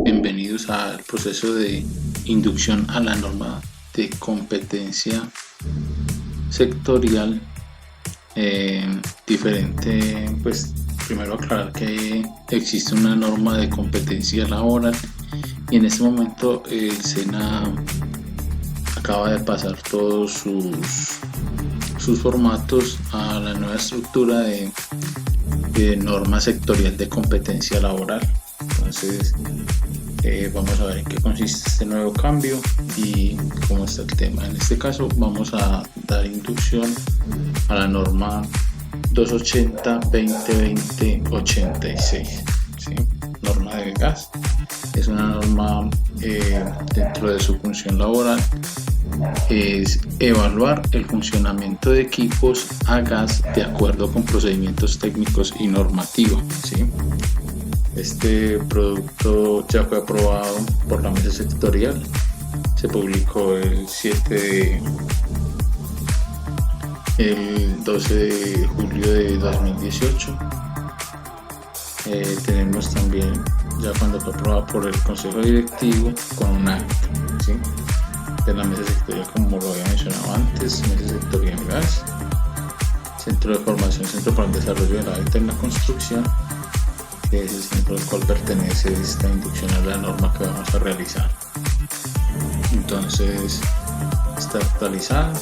Bienvenidos al proceso de inducción a la norma de competencia sectorial. Diferente, pues primero aclarar que existe una norma de competencia laboral y en este momento el SENA acaba de pasar todos sus formatos a la nueva estructura de norma sectorial de competencia laboral. Entonces vamos a ver en qué consiste este nuevo cambio y cómo está el tema. En este caso vamos a dar inducción a la norma 280-2020-86, ¿sí? Norma del gas. Es una norma dentro de su función laboral es evaluar el funcionamiento de equipos a gas de acuerdo con procedimientos técnicos y normativos, ¿sí? Este producto ya fue aprobado por la mesa sectorial, se publicó el 12 de julio de 2018. Tenemos también ya cuando fue aprobado por el consejo directivo con un acta, ¿sí? De la mesa sectorial, como lo había mencionado antes, mesa sectorial gas, centro de formación, centro para el desarrollo de la hábitat en la construcción, que es el centro al cual pertenece esta inducción a la norma que vamos a realizar. Entonces está actualizada.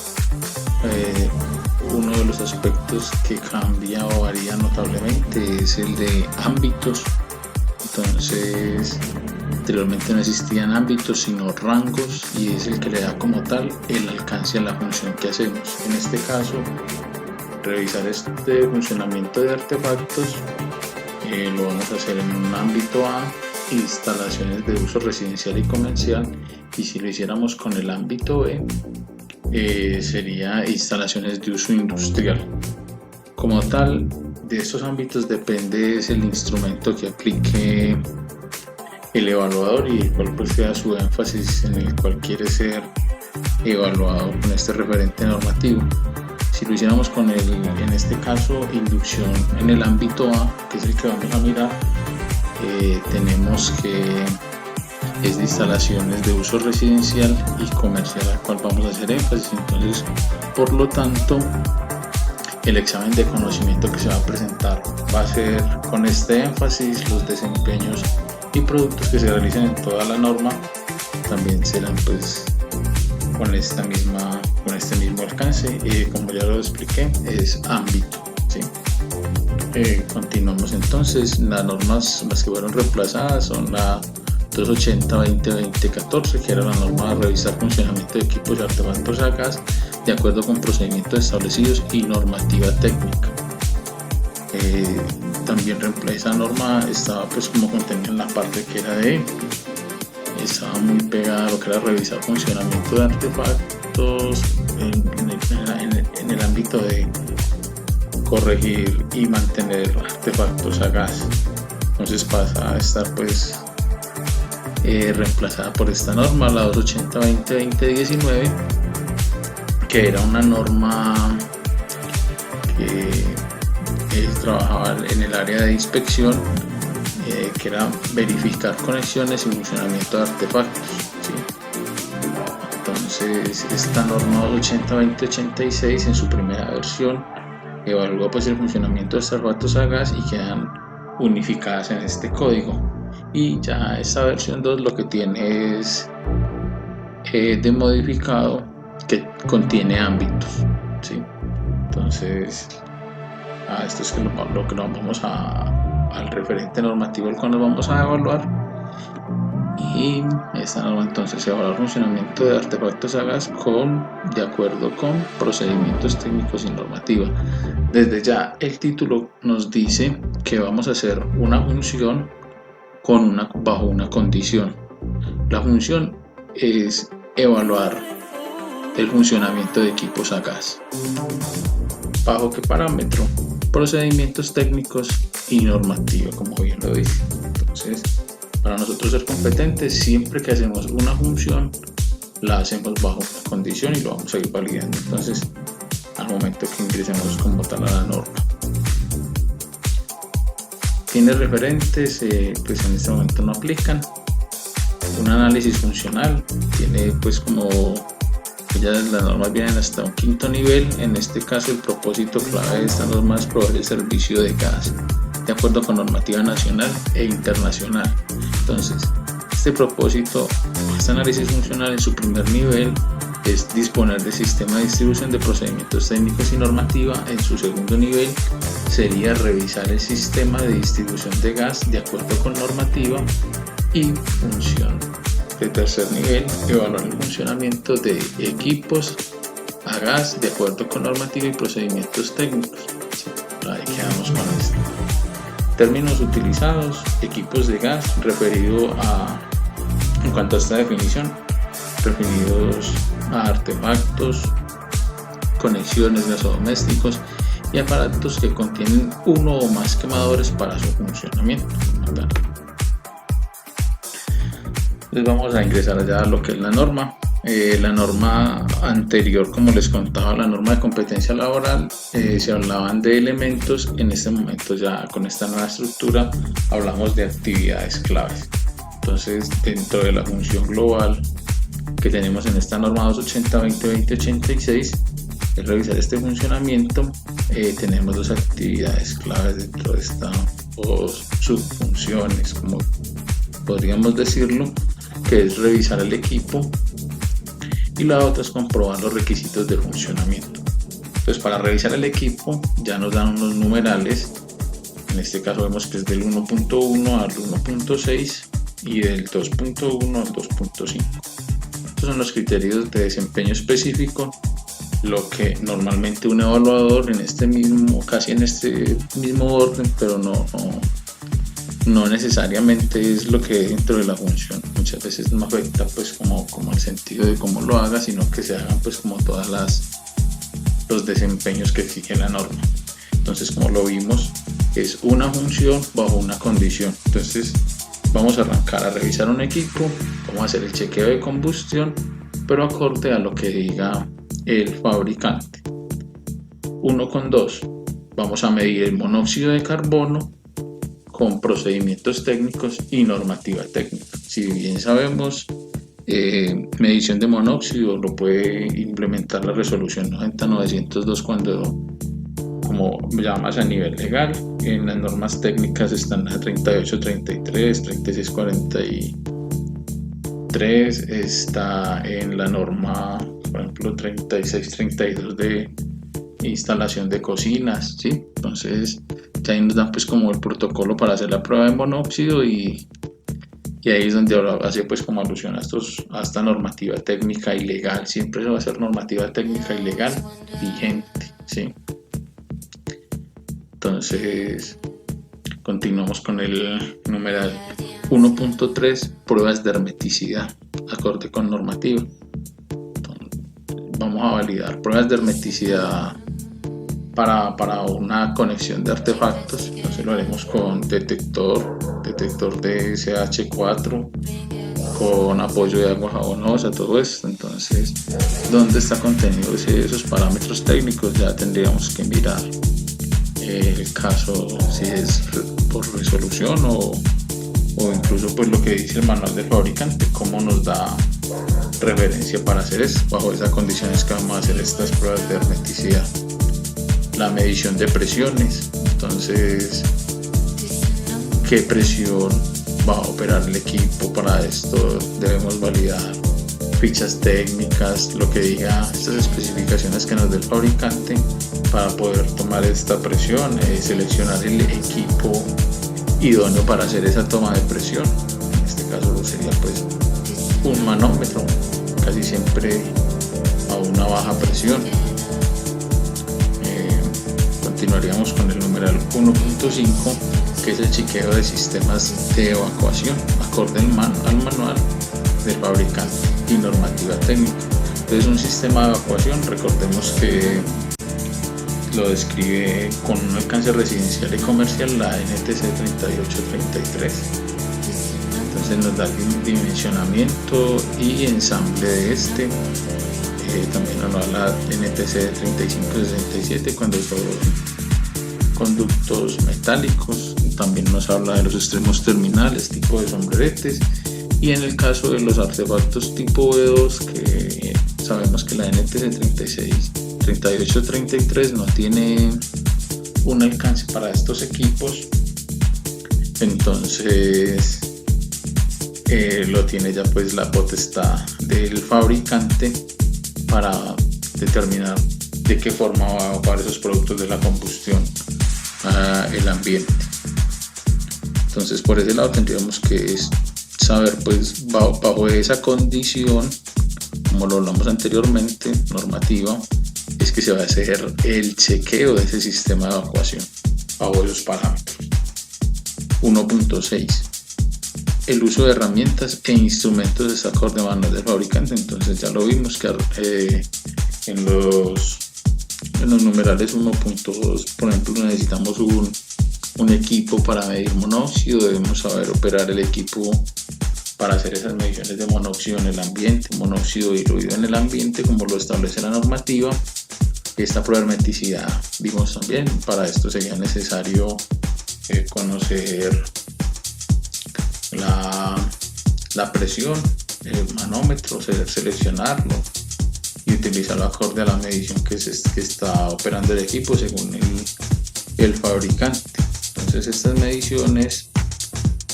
Uno de los aspectos que cambia o varía notablemente es el de ámbitos. Entonces anteriormente no existían ámbitos sino rangos, y es el que le da como tal el alcance a la función que hacemos. En este caso, revisar este funcionamiento de artefactos lo vamos a hacer en un ámbito A, instalaciones de uso residencial y comercial, y si lo hiciéramos con el ámbito B sería instalaciones de uso industrial. Como tal, de estos ámbitos depende es el instrumento que aplique el evaluador y el cual pues sea su énfasis en el cual quiere ser evaluado con este referente normativo. Si lo hiciéramos con en este caso, inducción en el ámbito A, que es el que vamos a mirar, tenemos que es de instalaciones de uso residencial y comercial al cual vamos a hacer énfasis. Entonces, por lo tanto, el examen de conocimiento que se va a presentar va a ser con este énfasis. Los desempeños y productos que se realicen en toda la norma también serán pues con este mismo alcance, como ya lo expliqué, es ámbito, ¿sí? Continuamos entonces. Las normas las que fueron reemplazadas son la 280-2020-14, que era la norma de revisar funcionamiento de equipos y artefactos a gas de acuerdo con procedimientos establecidos y normativa técnica. También esa norma estaba pues como contenida en la parte que era estaba muy pegada a lo que era revisar funcionamiento de artefactos en el ámbito de corregir y mantener artefactos a gas. Entonces pasa a estar pues reemplazada por esta norma, la 280-2020-19, que era una norma que trabajaba en el área de inspección, que era verificar conexiones y funcionamiento de artefactos, ¿sí? Entonces esta norma 280-2086 en su primera versión evaluó pues el funcionamiento de artefactos a gas y quedan unificadas en este código, y ya esta versión 2 lo que tiene es de modificado que contiene ámbitos, ¿sí? Entonces esto es lo que nos vamos al referente normativo al cual nos vamos a evaluar. Y esta norma entonces evaluar funcionamiento de artefactos a gas de acuerdo con procedimientos técnicos y normativa. Desde ya el título nos dice que vamos a hacer una función bajo una condición. La función es evaluar el funcionamiento de equipos a gas. ¿Bajo qué parámetro? Procedimientos técnicos y normativa, como bien lo dice. Entonces, para nosotros ser competentes, siempre que hacemos una función, la hacemos bajo una condición y lo vamos a ir validando. Entonces, al momento que ingresemos como tal a la norma. Tiene referentes, pues en este momento no aplican. Un análisis funcional, tiene pues como ya las normas vienen hasta un quinto nivel. En este caso el propósito clave de esta norma es proveer el servicio de gas de acuerdo con normativa nacional e internacional. Entonces, este propósito, este análisis funcional en su primer nivel es disponer de sistema de distribución de procedimientos técnicos y normativa. En su segundo nivel sería revisar el sistema de distribución de gas de acuerdo con normativa y función. De tercer nivel, evaluar el funcionamiento de equipos a gas de acuerdo con normativa y procedimientos técnicos. Ahí quedamos con esto. Términos utilizados: equipos de gas, referido a, en cuanto a esta definición, referidos a artefactos, conexiones, gasodomésticos y aparatos que contienen uno o más quemadores para su funcionamiento. Entonces vamos a ingresar ya a lo que es la norma. La norma anterior, como les contaba, la norma de competencia laboral, se hablaban de elementos. En este momento, ya con esta nueva estructura, hablamos de actividades claves. Entonces, dentro de la función global que tenemos en esta norma 280-2020-86, es revisar este funcionamiento. Tenemos dos actividades claves dentro de estas dos subfunciones, como podríamos decirlo, que es revisar el equipo, y la otra es comprobar los requisitos de funcionamiento. Entonces, para revisar el equipo ya nos dan unos numerales. En este caso vemos que es del 1.1 al 1.6 y del 2.1 al 2.5. Estos son los criterios de desempeño específico, lo que normalmente un evaluador casi en este mismo orden, pero no necesariamente es lo que dentro de la función. Muchas veces no afecta pues como el sentido de cómo lo haga, sino que se hagan pues como todas los desempeños que exige la norma. Entonces, como lo vimos, es una función bajo una condición. Entonces vamos a arrancar a revisar un equipo, vamos a hacer el chequeo de combustión, pero acorde a lo que diga el fabricante. 1.2, vamos a medir el monóxido de carbono con procedimientos técnicos y normativa técnica. Si bien sabemos, medición de monóxido lo puede implementar la resolución 90-902 cuando, como llamas a nivel legal. En las normas técnicas están la 3833, 3643, está en la norma, por ejemplo, 3632 de instalación de cocinas, ¿sí? Entonces ya ahí nos dan pues como el protocolo para hacer la prueba de monóxido, y ahí es donde hace pues como alusión a esta normativa técnica y legal. Siempre va a ser normativa técnica y legal vigente, ¿sí? Entonces continuamos con el numeral 1.3, pruebas de hermeticidad acorde con normativa. Entonces, vamos a validar pruebas de hermeticidad para una conexión de artefactos. Entonces lo haremos con detector de SH4, con apoyo de agua jabonosa, todo esto. Entonces, ¿dónde está contenido esos parámetros técnicos? Ya tendríamos que mirar el caso, si es por resolución o incluso pues lo que dice el manual del fabricante, cómo nos da referencia para hacer esto. Bajo esas condiciones que vamos a hacer estas pruebas de hermeticidad. La medición de presiones, entonces qué presión va a operar el equipo. Para esto debemos validar fichas técnicas, lo que diga estas especificaciones que nos dé el fabricante para poder tomar esta presión, seleccionar el equipo idóneo para hacer esa toma de presión. En este caso sería pues un manómetro, casi siempre a una baja presión. Continuaríamos con el numeral 1.5, que es el chequeo de sistemas de evacuación acorde al manual del fabricante y normativa técnica. Entonces un sistema de evacuación, recordemos que lo describe con un alcance residencial y comercial la NTC 3833. Entonces nos da el dimensionamiento y ensamble de este. También nos da la NTC 3567 cuando son conductos metálicos. También nos habla de los extremos terminales, tipo de sombreretes. Y en el caso de los artefactos tipo V2, que sabemos que la NTC 3833 no tiene un alcance para estos equipos, entonces lo tiene ya pues la potestad del fabricante para determinar de qué forma va a evacuar esos productos de la combustión al ambiente. Entonces por ese lado tendríamos que saber pues bajo esa condición, como lo hablamos anteriormente, normativa, es que se va a hacer el chequeo de ese sistema de evacuación bajo esos parámetros. 1.6. El uso de herramientas e instrumentos es acorde a manual del fabricante. Entonces ya lo vimos que en los numerales 1.2, por ejemplo, necesitamos un equipo para medir monóxido. Debemos saber operar el equipo para hacer esas mediciones de monóxido en el ambiente, monóxido diluido en el ambiente, como lo establece la normativa. Esta prueba de hermeticidad, vimos también, para esto sería necesario conocer la presión, el manómetro, seleccionarlo y utilizarlo acorde a la medición que está operando el equipo según el fabricante. Entonces estas mediciones,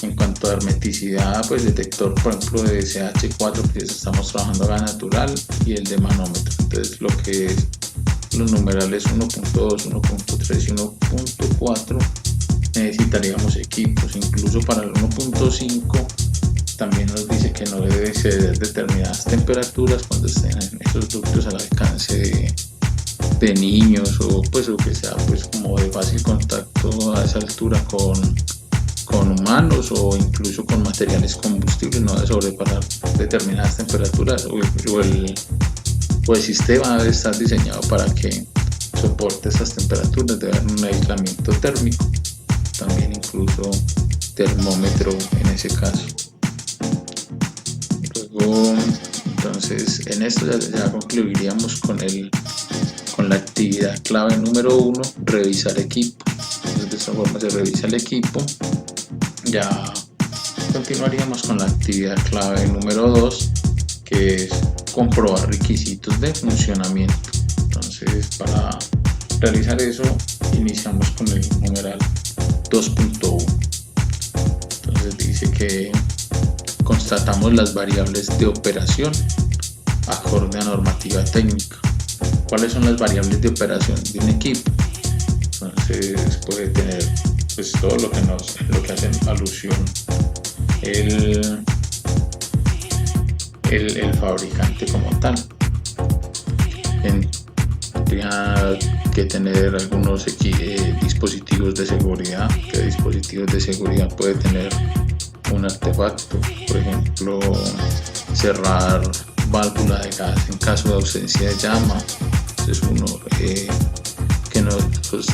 en cuanto a hermeticidad, pues detector por ejemplo de CH4, que estamos trabajando a gas natural, y el de manómetro. Entonces lo que es los numerales 1.2, 1.3 y 1.4 necesitaríamos equipos. Incluso para el 1.5 también nos dice que no debe exceder determinadas temperaturas cuando estén en esos ductos al alcance de niños o que sea pues como de fácil contacto a esa altura con humanos o incluso con materiales combustibles. No debe sobrepasar determinadas temperaturas o el sistema debe estar diseñado para que soporte esas temperaturas. Debe haber un aislamiento térmico, también incluso termómetro en ese caso. Luego, entonces en esto ya concluiríamos con la actividad clave número 1, revisar equipo. Entonces de esta forma se revisa el equipo. Ya continuaríamos con la actividad clave número 2, que es comprobar requisitos de funcionamiento. Entonces para realizar eso iniciamos con el numeral 2.1. Entonces dice que constatamos las variables de operación acorde a normativa técnica. ¿Cuáles son las variables de operación de un equipo? Entonces puede tener pues todo lo que hacen alusión el fabricante como tal. Tendría que tener algunos dispositivos de seguridad. ¿Qué dispositivos de seguridad puede tener un artefacto? Por ejemplo, cerrar válvula de gas en caso de ausencia de llama. Es uno que los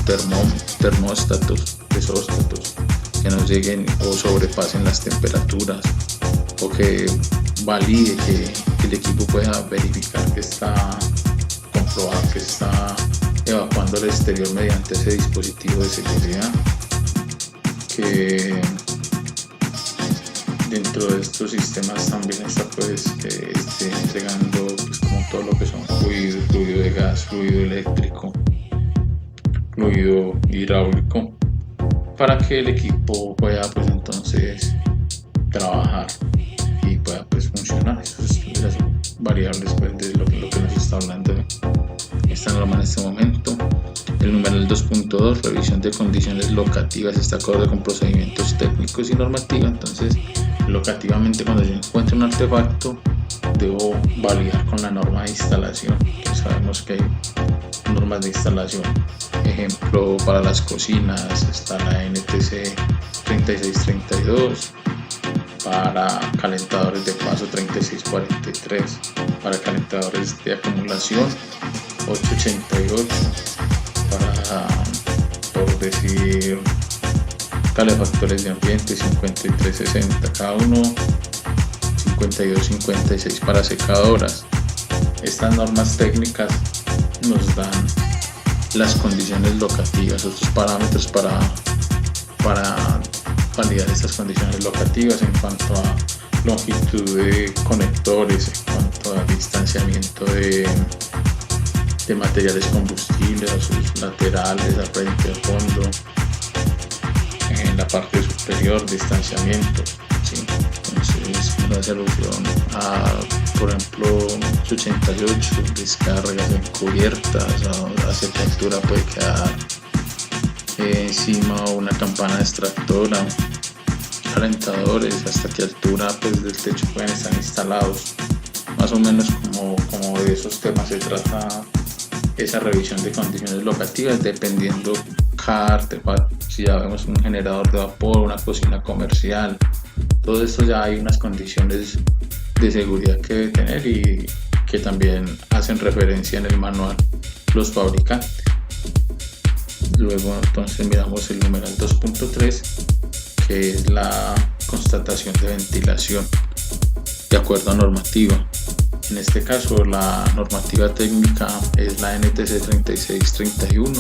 termóstatos, exóstatos, que no lleguen o sobrepasen las temperaturas, o que valide que el equipo pueda verificar que está comprobado que está evacuando al exterior mediante ese dispositivo de seguridad. Que dentro de estos sistemas también está pues esté entregando pues como todo lo que son fluido de gas, fluido eléctrico, fluido hidráulico, para que el equipo pueda pues entonces trabajar y pueda pues funcionar. Esas variables pues de lo que nos está hablando esta norma en este momento. El numeral 2.2, revisión de condiciones locativas, está acorde con procedimientos técnicos y normativa. Entonces locativamente, cuando yo encuentre un artefacto, debo validar con la norma de instalación, que sabemos que hay normas de instalación. Ejemplo, para las cocinas está la NTC 3632, para calentadores de paso 3643, para calentadores de acumulación 888, para, por decir, calefactores de ambiente 5360, cada uno 5256 para secadoras. Estas normas técnicas nos dan las condiciones locativas, otros parámetros para validar estas condiciones locativas en cuanto a longitud de conectores, en cuanto a distanciamiento de materiales combustibles, a sus laterales, al frente, al fondo, en la parte superior, distanciamiento, ¿sí? Entonces nos hace alusión a, por ejemplo, 88, descargas encubiertas, hacia qué altura puede quedar encima una campana extractora, calentadores, hasta qué altura pues del techo pueden estar instalados. Más o menos como de esos temas se trata esa revisión de condiciones locativas, dependiendo cada artefacto. Si ya vemos un generador de vapor, una cocina comercial, todo esto ya hay unas condiciones de seguridad que debe tener y que también hacen referencia en el manual los fabricantes. Luego entonces miramos el numeral 2.3, que es la constatación de ventilación de acuerdo a normativa. En este caso la normativa técnica es la NTC 3631.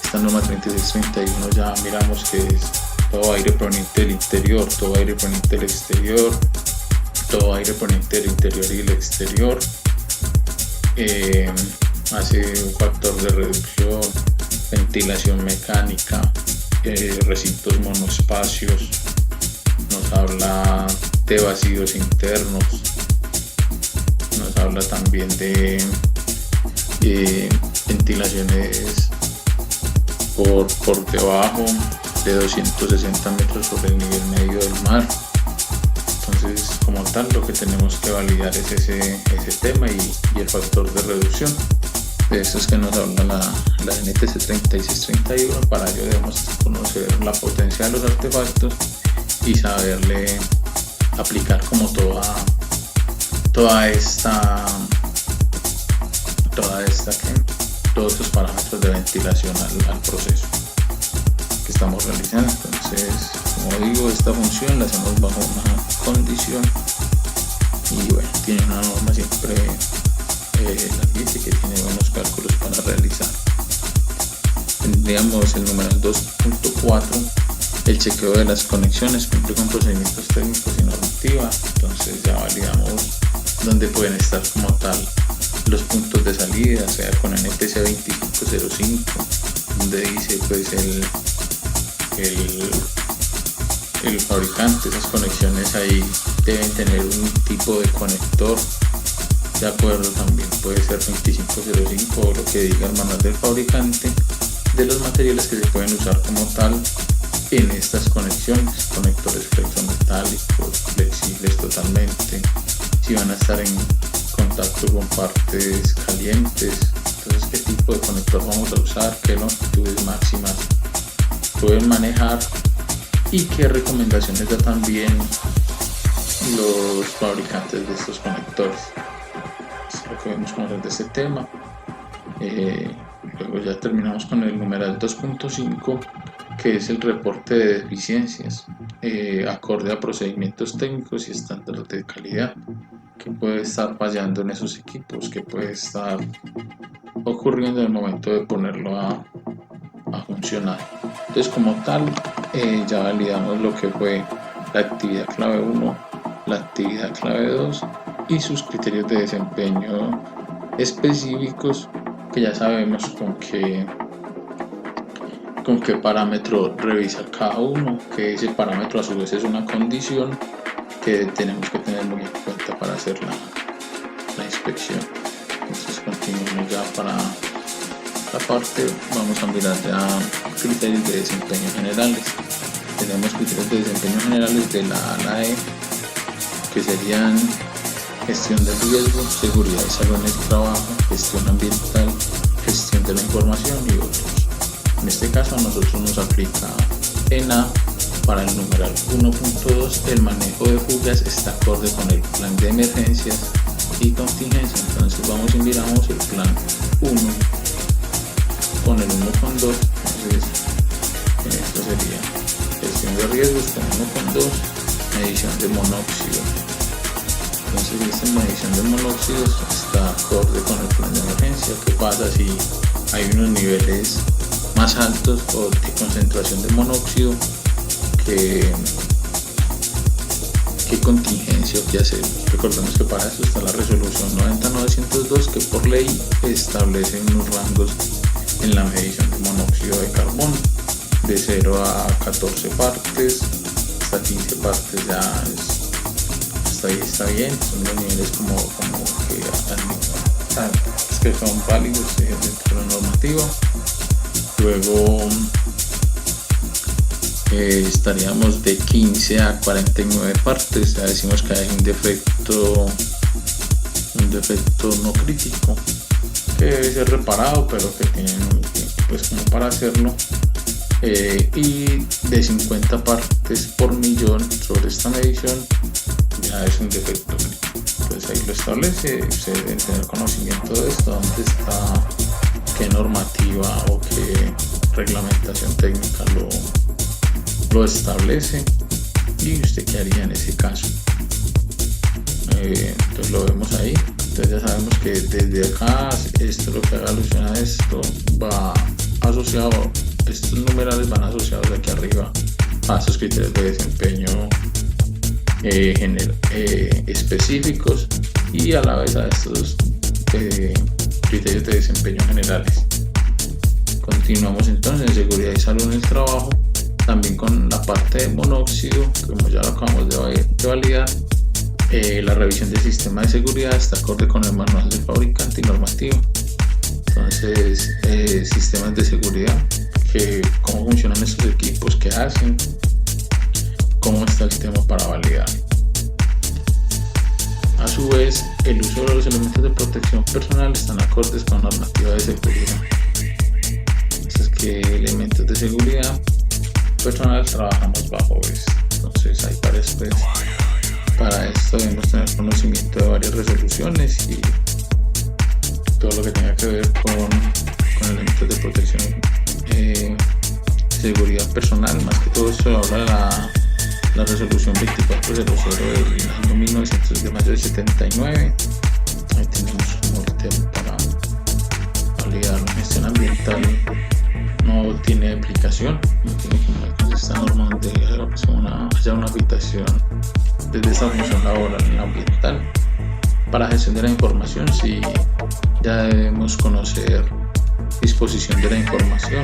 Esta norma 3631 ya miramos que es todo aire proveniente del interior, todo aire proveniente del exterior, todo aire proveniente del interior y del exterior. Hace un factor de reducción, ventilación mecánica, recintos monoespacios, nos habla de vacíos internos, nos habla también de ventilaciones por debajo de 260 metros sobre el nivel medio del mar. Entonces, como tal, lo que tenemos que validar es ese tema y el factor de reducción. De eso es que nos habla la NTC 3631. Para ello debemos conocer la potencia de los artefactos y saberle aplicar como todos estos parámetros de ventilación al proceso que estamos realizando. Entonces, como digo, esta función la hacemos bajo una condición y bueno, tiene una norma siempre el ambiente que tiene buenos cálculos para realizar. Tendríamos el numeral 2.4, el chequeo de las conexiones, cumple con procedimientos técnicos y normativa. Entonces ya validamos dónde pueden estar como tal los puntos de salida, sea con NTC 2505, donde dice pues el fabricante, esas conexiones ahí deben tener un tipo de conector. De acuerdo, también puede ser 2505 o lo que diga el manual del fabricante de los materiales que se pueden usar como tal en estas conexiones, conectores flexometálicos, flexibles totalmente, si van a estar en contacto con partes calientes, entonces qué tipo de conector vamos a usar, qué longitudes máximas pueden manejar y qué recomendaciones da también los fabricantes de estos conectores. Lo que vemos conocer de este tema. Luego ya terminamos con el numeral 2.5, que es el reporte de deficiencias acorde a procedimientos técnicos y estándares de calidad, que puede estar fallando en esos equipos, que puede estar ocurriendo en el momento de ponerlo a funcionar. Entonces, como tal, ya validamos lo que fue la actividad clave 1, la actividad clave 2 y sus criterios de desempeño específicos, que ya sabemos con qué parámetro revisar cada uno, que ese parámetro a su vez es una condición que tenemos que tener muy en cuenta para hacer la inspección. Entonces continuamos ya para la parte, vamos a mirar ya criterios de desempeño generales. Tenemos criterios de desempeño generales de la A a la E, que serían gestión del riesgo, seguridad y salud en el trabajo, gestión ambiental, gestión de la información y otros. En este caso a nosotros nos aplica en A Para el numeral 1.2, el manejo de fugas está acorde con el plan de emergencias y contingencia. Entonces vamos y miramos el plan 1 con el 1.2. Entonces esto sería gestión de riesgos con 1.2, medición de monóxido. Entonces esta medición de monóxidos está acorde con el plan de emergencia. ¿Qué pasa si hay unos niveles más altos o de concentración de monóxido? ¿Qué contingencia o qué hacer? Recordemos que para eso está la resolución 90902, que por ley establece unos rangos en la medición de monóxido de carbono de 0 a 14 partes, hasta 15 partes ya hasta ahí está bien, son los niveles como que son válidos dentro de la normativa. Luego estaríamos de 15 a 49 partes, ya decimos que hay un defecto no crítico que debe ser reparado, pero que tienen pues como para hacerlo, y de 50 partes por millón sobre esta medición ya es un defecto crítico. Entonces ahí lo establece, ustedes deben tener conocimiento de esto, dónde está, qué normativa o qué reglamentación técnica lo establece y usted qué haría en ese caso. Entonces lo vemos ahí. Entonces ya sabemos que desde acá esto, lo que haga alusión a esto, va asociado, estos numerales van asociados aquí arriba a estos criterios de desempeño específicos y a la vez a estos criterios de desempeño generales. Continuamos entonces en seguridad y salud en el trabajo, también con la parte de monóxido, como ya lo acabamos de validar. La revisión del sistema de seguridad está acorde con el manual del fabricante y normativo. Entonces, sistemas de seguridad, cómo funcionan estos equipos, qué hacen, cómo está el sistema para validar. A su vez, el uso de los elementos de protección personal están acordes con la normativa de seguridad. Entonces, ¿qué elementos de seguridad personal trabajamos bajo esto? Entonces, hay varias veces. Para esto debemos tener conocimiento de varias resoluciones y todo lo que tenga que ver con elementos de protección, seguridad personal. Más que todo esto habla de la resolución 2400 del año 1900 de mayo del 79. Ahí tenemos un tema para validar. La gestión ambiental no tiene aplicación, no tiene como esta norma donde haya una habitación desde esta función laboral en la ambiental. Para gestión de la información sí ya debemos conocer disposición de la información.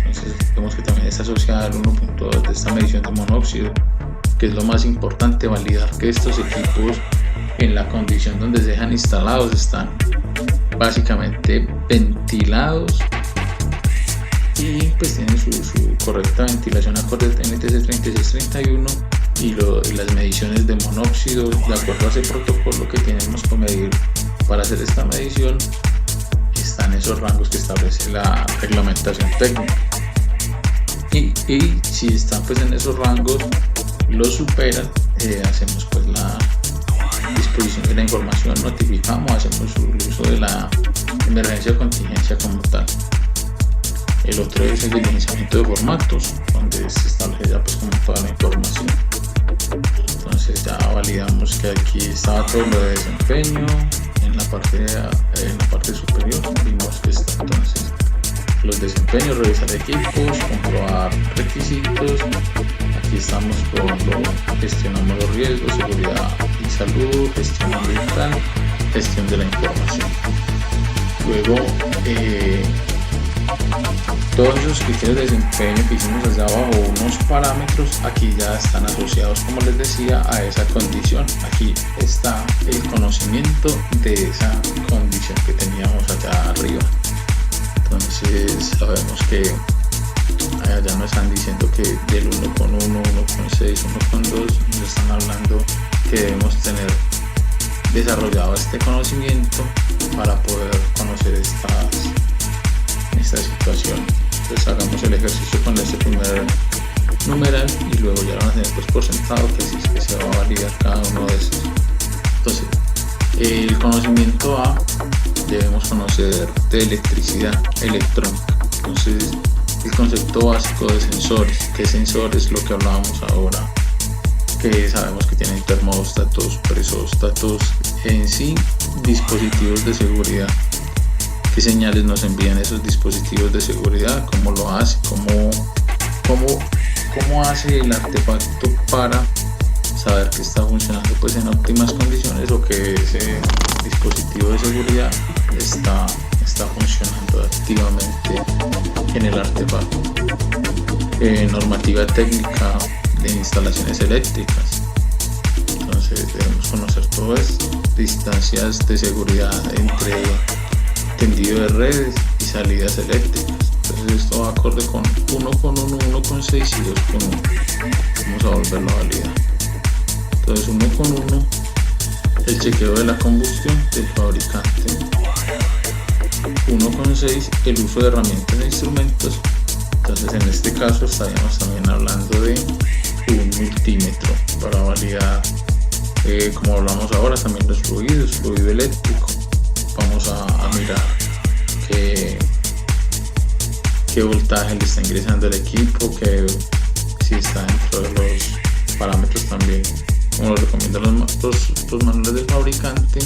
Entonces vemos que también está asociada al 1.2 de esta medición de monóxido, que es lo más importante, validar que estos equipos en la condición donde se dejan instalados están básicamente ventilados y pues tienen su correcta ventilación acorde al NTC 3631 y las mediciones de monóxido de acuerdo a ese protocolo que tenemos que medir para hacer esta medición están esos rangos que establece la reglamentación técnica, y si están pues en esos rangos, los superan, hacemos pues la disposición de la información, notificamos, hacemos el uso de la emergencia o contingencia como tal. El otro es el diligenciamiento de formatos, donde se establece ya pues como toda la información. Entonces ya validamos que aquí estaba todo lo de desempeño en la parte superior. Vimos que está entonces los desempeños, revisar equipos, comprobar requisitos. Aquí estamos gestionamos los riesgos, seguridad y salud, gestión ambiental, gestión de la información. Luego todos esos criterios de desempeño que hicimos hacia abajo, unos parámetros, aquí ya están asociados, como les decía, a esa condición. Aquí está el conocimiento de esa condición que teníamos allá arriba. Entonces sabemos que allá nos están diciendo que del 1.1, 1.6, 1.2 nos están hablando que debemos tener desarrollado este conocimiento para poder conocer esta situación. Entonces hagamos el ejercicio con este primer numeral y luego por sentado que sí es que se va a validar cada uno de esos. Entonces, el conocimiento A, debemos conocer de electricidad electrónica. Entonces, el concepto básico de sensores. ¿Qué sensores? Lo que hablábamos ahora, que sabemos que tienen termostatos, presóstatos, en sí dispositivos de seguridad. ¿Qué señales nos envían esos dispositivos de seguridad? ¿Cómo lo hace? ¿Cómo hace el artefacto para saber que está funcionando pues en óptimas condiciones o que ese dispositivo de seguridad está funcionando activamente en el artefacto? Normativa técnica de instalaciones eléctricas. Entonces debemos conocer todo esto. Distancias de seguridad entre tendido de redes y salidas eléctricas. Entonces esto va acorde con 1,1, 1,6 y 2,1. Vamos a volverlo a validar. Entonces 1,1, el chequeo de la combustión del fabricante. 1,6, el uso de herramientas e instrumentos. Entonces en este caso estaríamos también hablando de un multímetro para validar, como hablamos ahora, también los fluidos, fluido eléctrico. Vamos a mirar qué voltaje le está ingresando el equipo, que si está dentro de los parámetros también, como lo recomiendan los manuales del fabricante.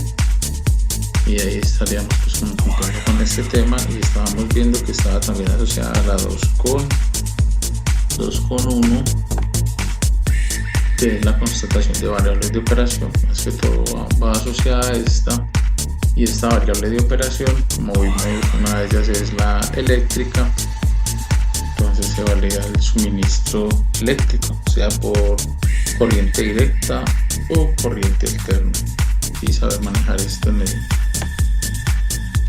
Y ahí estaríamos pues cumpliendo con este tema, y estábamos viendo que estaba también asociada a la 2,1, que es la constatación de variables de operación. Más que todo va asociada a esta, y esta variable de operación, como vimos, una de ellas es la eléctrica. Entonces se valida el suministro eléctrico, sea por corriente directa o corriente alterna, y saber manejar esto en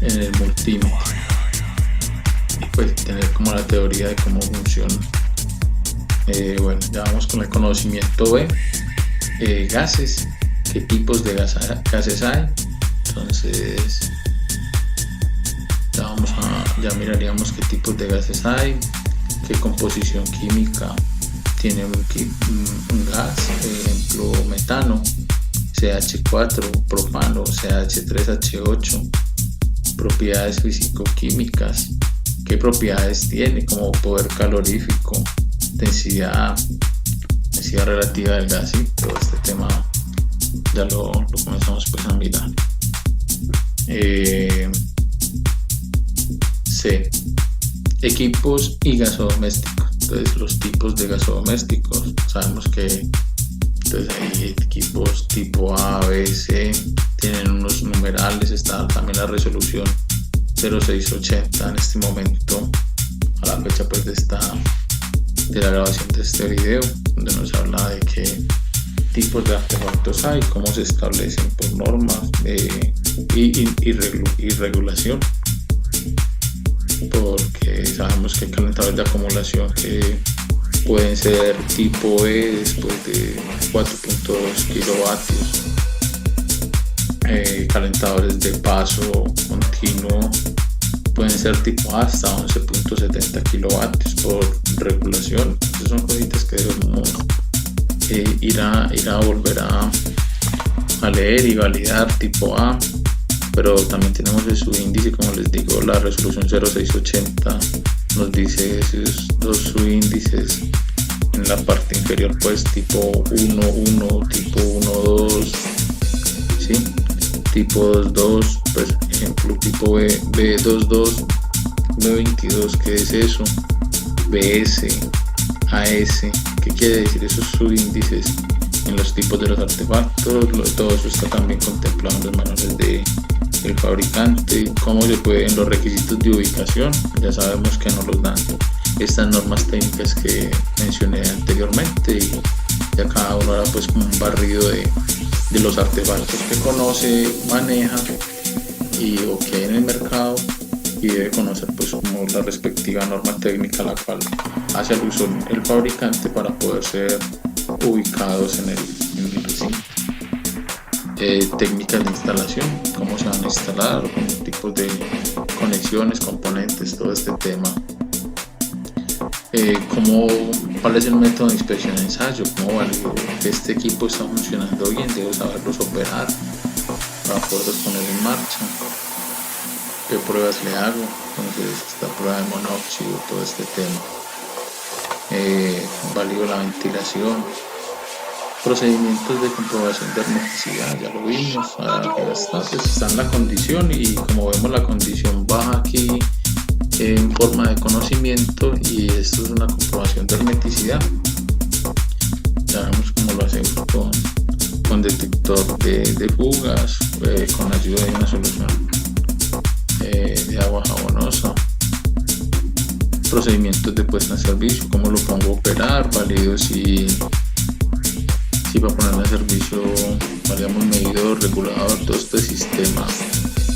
el multímetro, pues tener como la teoría de cómo funciona. Bueno, ya vamos con el conocimiento B. Gases. ¿Qué tipos de gases hay? Entonces ya miraríamos qué tipos de gases hay, qué composición química tiene un gas, por ejemplo metano, CH4, propano, CH3H8, propiedades físico-químicas, qué propiedades tiene, como poder calorífico, densidad relativa del gas, y todo este tema ya lo comenzamos pues a mirar. C. Equipos y gasodomésticos. Entonces los tipos de gasodomésticos, sabemos que entonces hay equipos tipo A, B, C, tienen unos numerales. Está también la resolución 0680 en este momento, a la fecha pues de la grabación de este video, donde nos habla de qué tipos de artefactos hay, cómo se establecen por normas y regulación, porque sabemos que hay calentadores de acumulación que pueden ser tipo E después de 4.2 kilovatios, calentadores de paso continuo pueden ser tipo A hasta 11.70 kilovatios por regulación. Esas son cositas que debemos ir a volver a leer y validar. Tipo A, pero también tenemos el subíndice, como les digo, la resolución 0680 nos dice esos dos subíndices. En la parte inferior pues tipo 1.1, tipo 1.2, ¿sí? Tipo 2.2, pues ejemplo tipo B22, B22, ¿qué es eso? BS, AS, ¿qué quiere decir esos subíndices en los tipos de los artefactos? Todo eso está también contemplado en los manuales del fabricante. ¿Cómo se pueden los requisitos de ubicación? Ya sabemos que nos los dan estas normas técnicas que mencioné anteriormente, y ya cada uno hará pues como un barrido de los artefactos que conoce, maneja o que hay en el mercado, y debe conocer pues como la respectiva norma técnica a la cual hace alusión el fabricante para poder ser ubicados en el recinto. Técnicas de instalación, cómo se van a instalar, tipos de conexiones, componentes, todo este tema. ¿Cuál es el método de inspección de ensayo? ¿Cómo valido que este equipo está funcionando bien? Debo saberlos operar para poderlos poner en marcha. ¿Qué pruebas le hago? Entonces, esta prueba de monóxido, todo este tema. Valido la ventilación. Procedimientos de comprobación de hermeticidad, ya lo vimos. Está en la condición, y como vemos, la condición baja aquí en forma de conocimiento, y esto es una comprobación de hermeticidad. Ya vemos cómo lo hacemos con detector de fugas, con ayuda de una solución de agua jabonosa. Procedimientos de puesta en servicio, cómo lo pongo a operar, valido si va a poner en servicio, validamos medidor, regulador, todo este sistema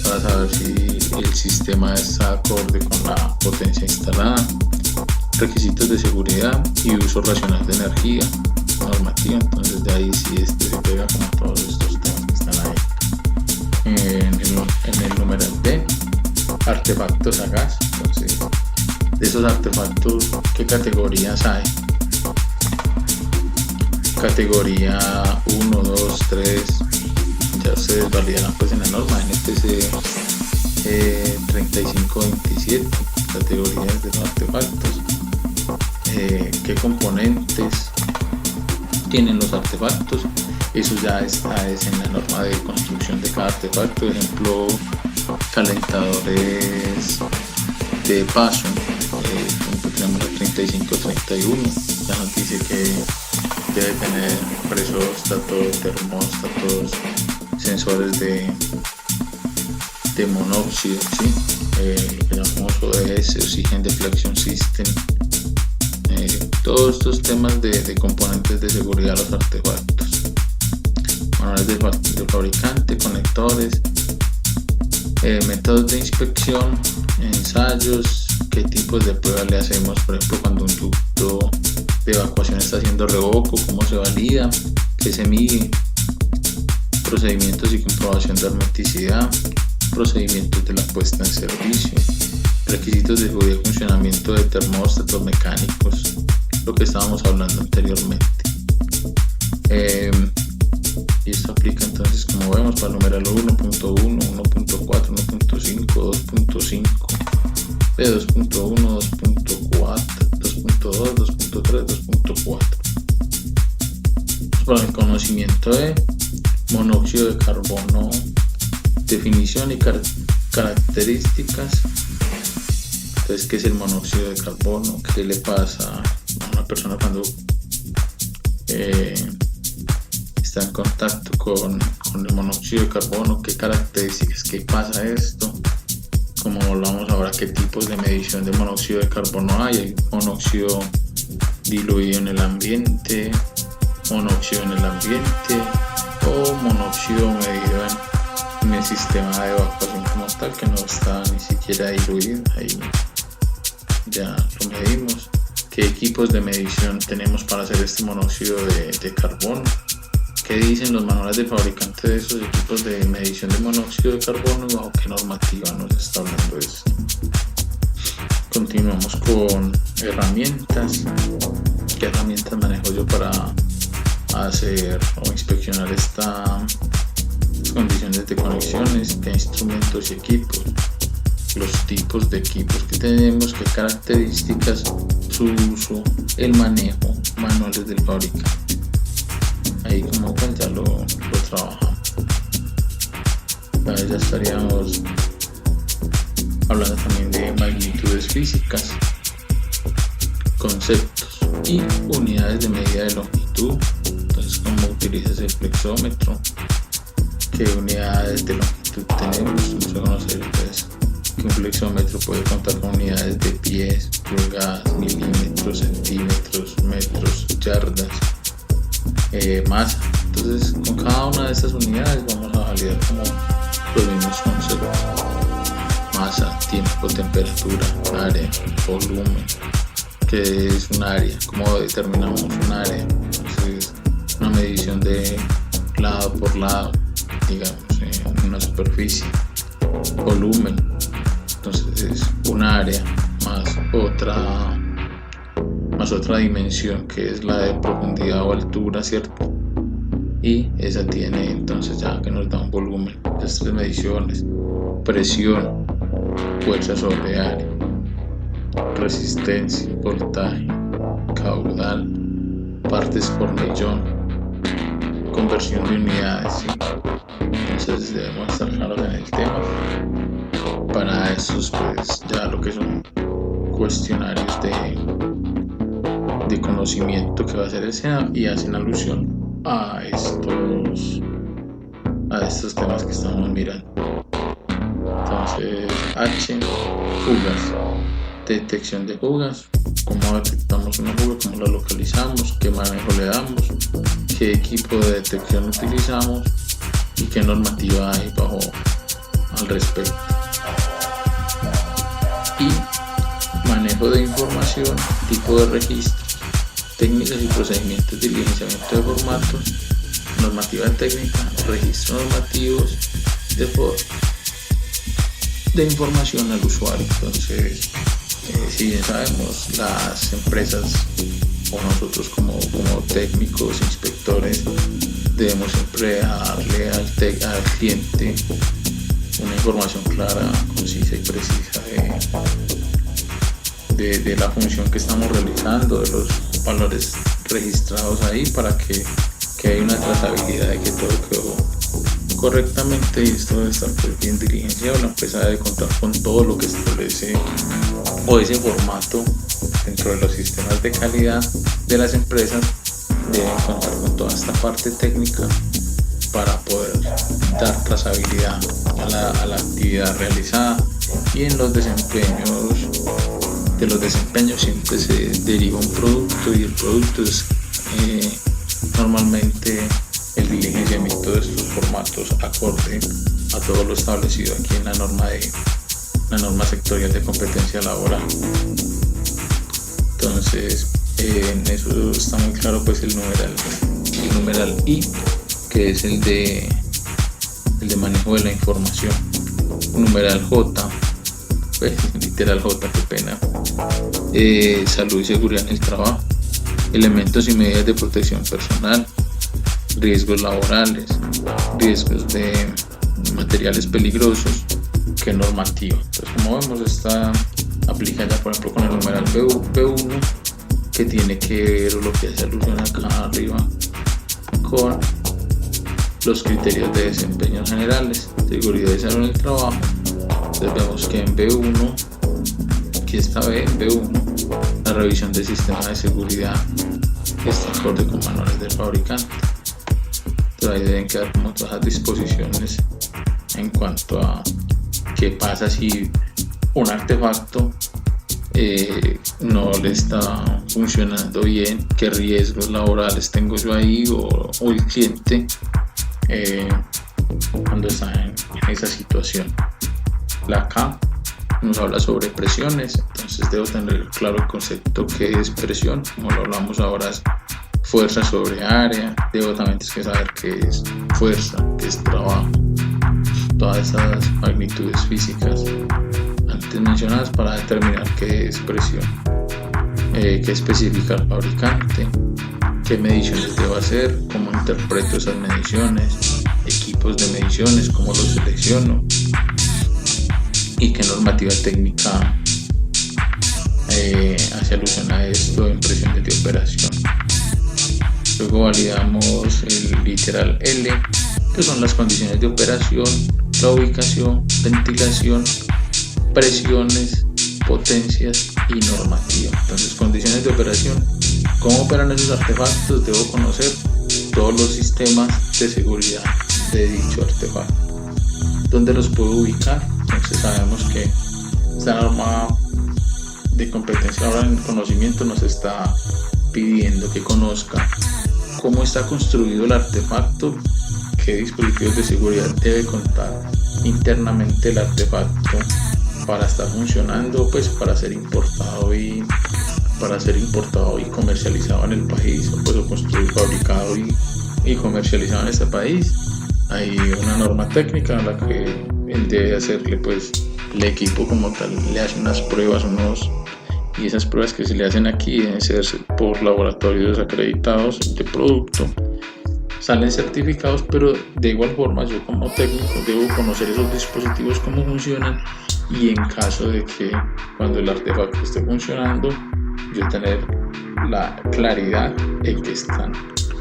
para saber si el sistema está acorde con la potencia instalada. Requisitos de seguridad y uso racional de energía, normativa. Entonces de ahí sí se pega con todos estos temas que están ahí. En el numeral B, artefactos a gas. Entonces, de esos artefactos, ¿qué categorías hay? Categoría 1, 2, 3, ya ustedes validarán pues en la norma NTC 3527, categorías de los artefactos. ¿Qué componentes tienen los artefactos? Eso ya está en la norma de construcción de cada artefacto. Por ejemplo, calentadores de paso, tenemos el 3531, ya nos dice que debe tener presóstatos, termóstatos, sensores de monóxido, ¿sí? Lo que llamamos ODS, Oxygen Deflection System. Todos estos temas de componentes de seguridad de los artefactos. Manuales de fabricante, conectores, métodos de inspección, ensayos, qué tipos de pruebas le hacemos. Por ejemplo, cuando un ducto de evacuación está haciendo revoco, cómo se valida, qué se mide, procedimientos y comprobación de hermeticidad, procedimientos de la puesta en servicio, requisitos de seguridad y funcionamiento de termóstatos mecánicos, lo que estábamos hablando anteriormente. Y esto aplica entonces, como vemos, para el numeral 1.1, 1.4, 1.5, 2.5, B 2.1, 2.4, 2.2, 2.3, 2.4. Para el conocimiento de monóxido de carbono, definición y características. Entonces, ¿qué es el monóxido de carbono? ¿Qué le pasa a una persona cuando está en contacto con el monóxido de carbono? ¿Qué características? ¿Qué pasa esto? Como hablamos ahora, ¿qué tipos de medición de monóxido de carbono hay? Hay monóxido diluido en el ambiente, monóxido en el ambiente, o monóxido medido en el sistema de evacuación como tal, que no está ni siquiera diluido. Ahí ya lo medimos. ¿Qué equipos de medición tenemos para hacer este monóxido de carbono? ¿Qué dicen los manuales del fabricante de esos equipos de medición de monóxido de carbono y bajo qué normativa nos está hablando esto? Continuamos con herramientas. ¿Qué herramientas manejo yo para hacer o inspeccionar estas condiciones de conexiones? ¿Qué instrumentos y equipos? Los tipos de equipos que tenemos, qué características, su uso, el manejo, manuales del fabricante. Ahí como tal ya lo trabajamos. Ya estaríamos hablando también de magnitudes físicas, conceptos y unidades de medida de longitud. Entonces, ¿cómo utilizas el flexómetro? ¿Qué unidades de longitud tenemos? Vamos a conocer pues, que un flexómetro puede contar con unidades de pies, pulgadas, milímetros, centímetros, metros, yardas, masa. Entonces, con cada una de estas unidades vamos a validar como los mismos conceptos: masa, tiempo, temperatura, área, volumen. ¿Qué es un área? ¿Cómo determinamos un área? Entonces, una medición de lado por lado, digamos, en una superficie. Volumen, entonces es un área más otra más otra dimensión que es la de profundidad o altura, ¿cierto? Y esa tiene entonces ya que nos da un volumen, las 3 mediciones: presión, fuerza sobre área, resistencia, voltaje, caudal, partes por millón, conversión de unidades, ¿sí? Entonces debemos estar claros en el tema. Para estos pues ya lo que son cuestionarios de conocimiento que va a hacer el SENA y hacen alusión a estos temas que estamos mirando. Entonces, H, fugas, detección de fugas, cómo detectamos una fuga, cómo la localizamos, qué manejo le damos, qué equipo de detección utilizamos y qué normativa hay al respecto. Y manejo de información, tipo de registros, técnicas y procedimientos de diligenciamiento de formatos, normativa técnica, registros normativos de información al usuario. Entonces, si bien sabemos, las empresas o nosotros como técnicos, inspectores, debemos siempre darle al cliente una información clara, concisa y precisa de la función que estamos realizando, de los valores registrados ahí, para que haya una trazabilidad de que todo quedó correctamente y esto debe estar pues bien diligenciado. La empresa debe contar con todo lo que establece o ese formato dentro de los sistemas de calidad de las empresas. Deben contar con toda esta parte técnica para poder dar trazabilidad a la actividad realizada, y en los desempeños siempre se deriva un producto, y el producto es normalmente el diligenciamiento de estos formatos acorde a todo lo establecido aquí en la norma sectorial de competencia laboral. Entonces, en eso está muy claro pues el numeral I, que es el de manejo de la información. Numeral J, pues literal J, qué pena. Salud y seguridad en el trabajo, elementos y medidas de protección personal, riesgos laborales, riesgos de materiales peligrosos, qué normativa. Entonces, como vemos, esta aplica ya por ejemplo con el numeral B1, que tiene que ver lo que hace alusión acá arriba con los criterios de desempeño generales, seguridad y salud en el trabajo. Entonces vemos que en B1, aquí está en B1, la revisión del sistema de seguridad está acorde con manuales del fabricante. Entonces ahí deben quedar como todas las disposiciones en cuanto a qué pasa si un artefacto no le está funcionando bien, qué riesgos laborales tengo yo ahí o el cliente cuando está en esa situación. La K nos habla sobre presiones, entonces debo tener claro el concepto que es presión, como lo hablamos ahora, es fuerza sobre área. Debo también saber qué es fuerza, qué es trabajo, todas esas magnitudes físicas antes mencionadas para determinar qué es presión, qué especifica el fabricante, qué mediciones debo hacer, cómo interpreto esas mediciones, equipos de mediciones, cómo los selecciono y qué normativa técnica hace alusión a esto en presiones de operación. Luego validamos el literal L, que son las condiciones de operación, la ubicación, ventilación, presiones, potencias y normativa. Entonces, condiciones de operación: cómo operan esos artefactos. Debo conocer todos los sistemas de seguridad de dicho artefacto. ¿Dónde los puedo ubicar? Entonces sabemos que esta norma de competencia ahora en conocimiento nos está pidiendo que conozca cómo está construido el artefacto, qué dispositivos de seguridad debe contar internamente el artefacto para estar funcionando, pues para ser importado y comercializado en el país, o pues construido, fabricado y comercializado en este país. Hay una norma técnica a la que él debe hacerle, pues el equipo como tal le hace unas pruebas, unos y esas pruebas que se le hacen aquí deben ser por laboratorios acreditados de producto, salen certificados, pero de igual forma yo como técnico debo conocer esos dispositivos, cómo funcionan, y en caso de que cuando el artefacto esté funcionando, yo tener la claridad en que están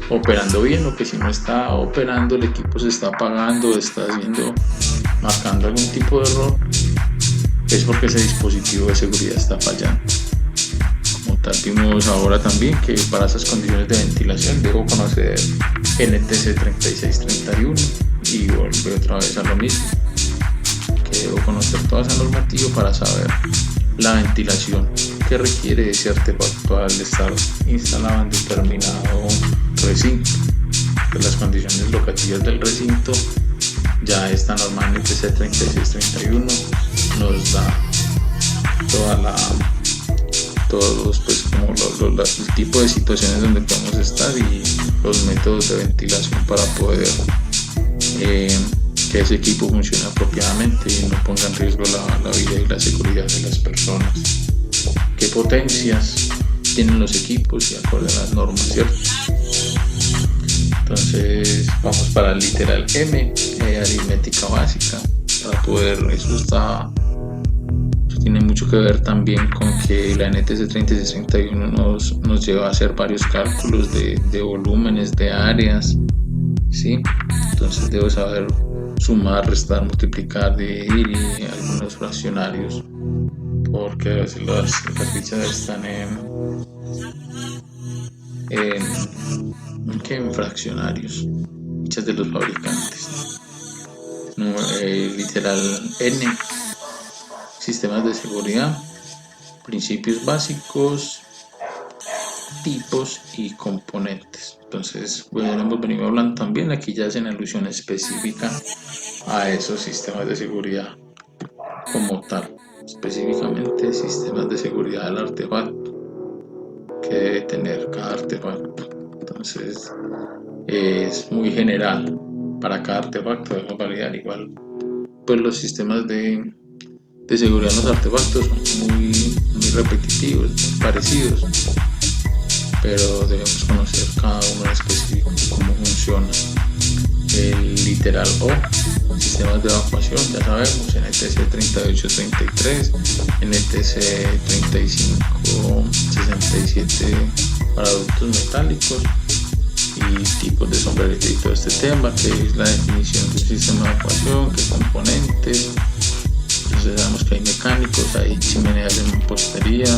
operando bien, o que si no está operando, el equipo se está apagando, está marcando algún tipo de error, es porque ese dispositivo de seguridad está fallando. Como tal, vimos ahora también que para esas condiciones de ventilación debo conocer NTC 3631 y volver otra vez a lo mismo, que debo conocer toda esa normativa para saber la ventilación que requiere ese artefacto al estar instalado en determinado recinto. Pues las condiciones locativas del recinto, ya esta norma NTC 3631 nos da todos pues como el tipo de situaciones donde podemos estar y los métodos de ventilación para poder que ese equipo funcione apropiadamente y no ponga en riesgo la vida y la seguridad de las personas. ¿Qué potencias tienen los equipos y acorde a las normas, cierto? Entonces vamos para el literal M, aritmética básica, para poder, eso tiene mucho que ver también con que la NTC 3631 nos lleva a hacer varios cálculos de volúmenes, de áreas, ¿sí? Entonces debo saber sumar, restar, multiplicar, dividir y algunos fraccionarios, porque a veces las fichas están en fraccionarios, fichas de los fabricantes. Literal N, sistemas de seguridad, principios básicos, tipos y componentes. Entonces, hemos venido hablando también, aquí ya hacen alusión específica a esos sistemas de seguridad como tal, específicamente sistemas de seguridad del artefacto que debe tener cada artefacto. Entonces, es muy general, para cada artefacto debemos validar igual. Pues los sistemas de seguridad en los artefactos son muy repetitivos, muy parecidos, pero debemos conocer cada uno en específico, cómo funciona. El literal O, sistemas de evacuación, ya sabemos, NTC 3833, NTC 3567 para ductos metálicos, y tipos de sombrerete y todo este tema, que es la definición de un sistema de evacuación, qué componentes. Entonces sabemos que hay mecánicos, hay chimeneas en mampostería,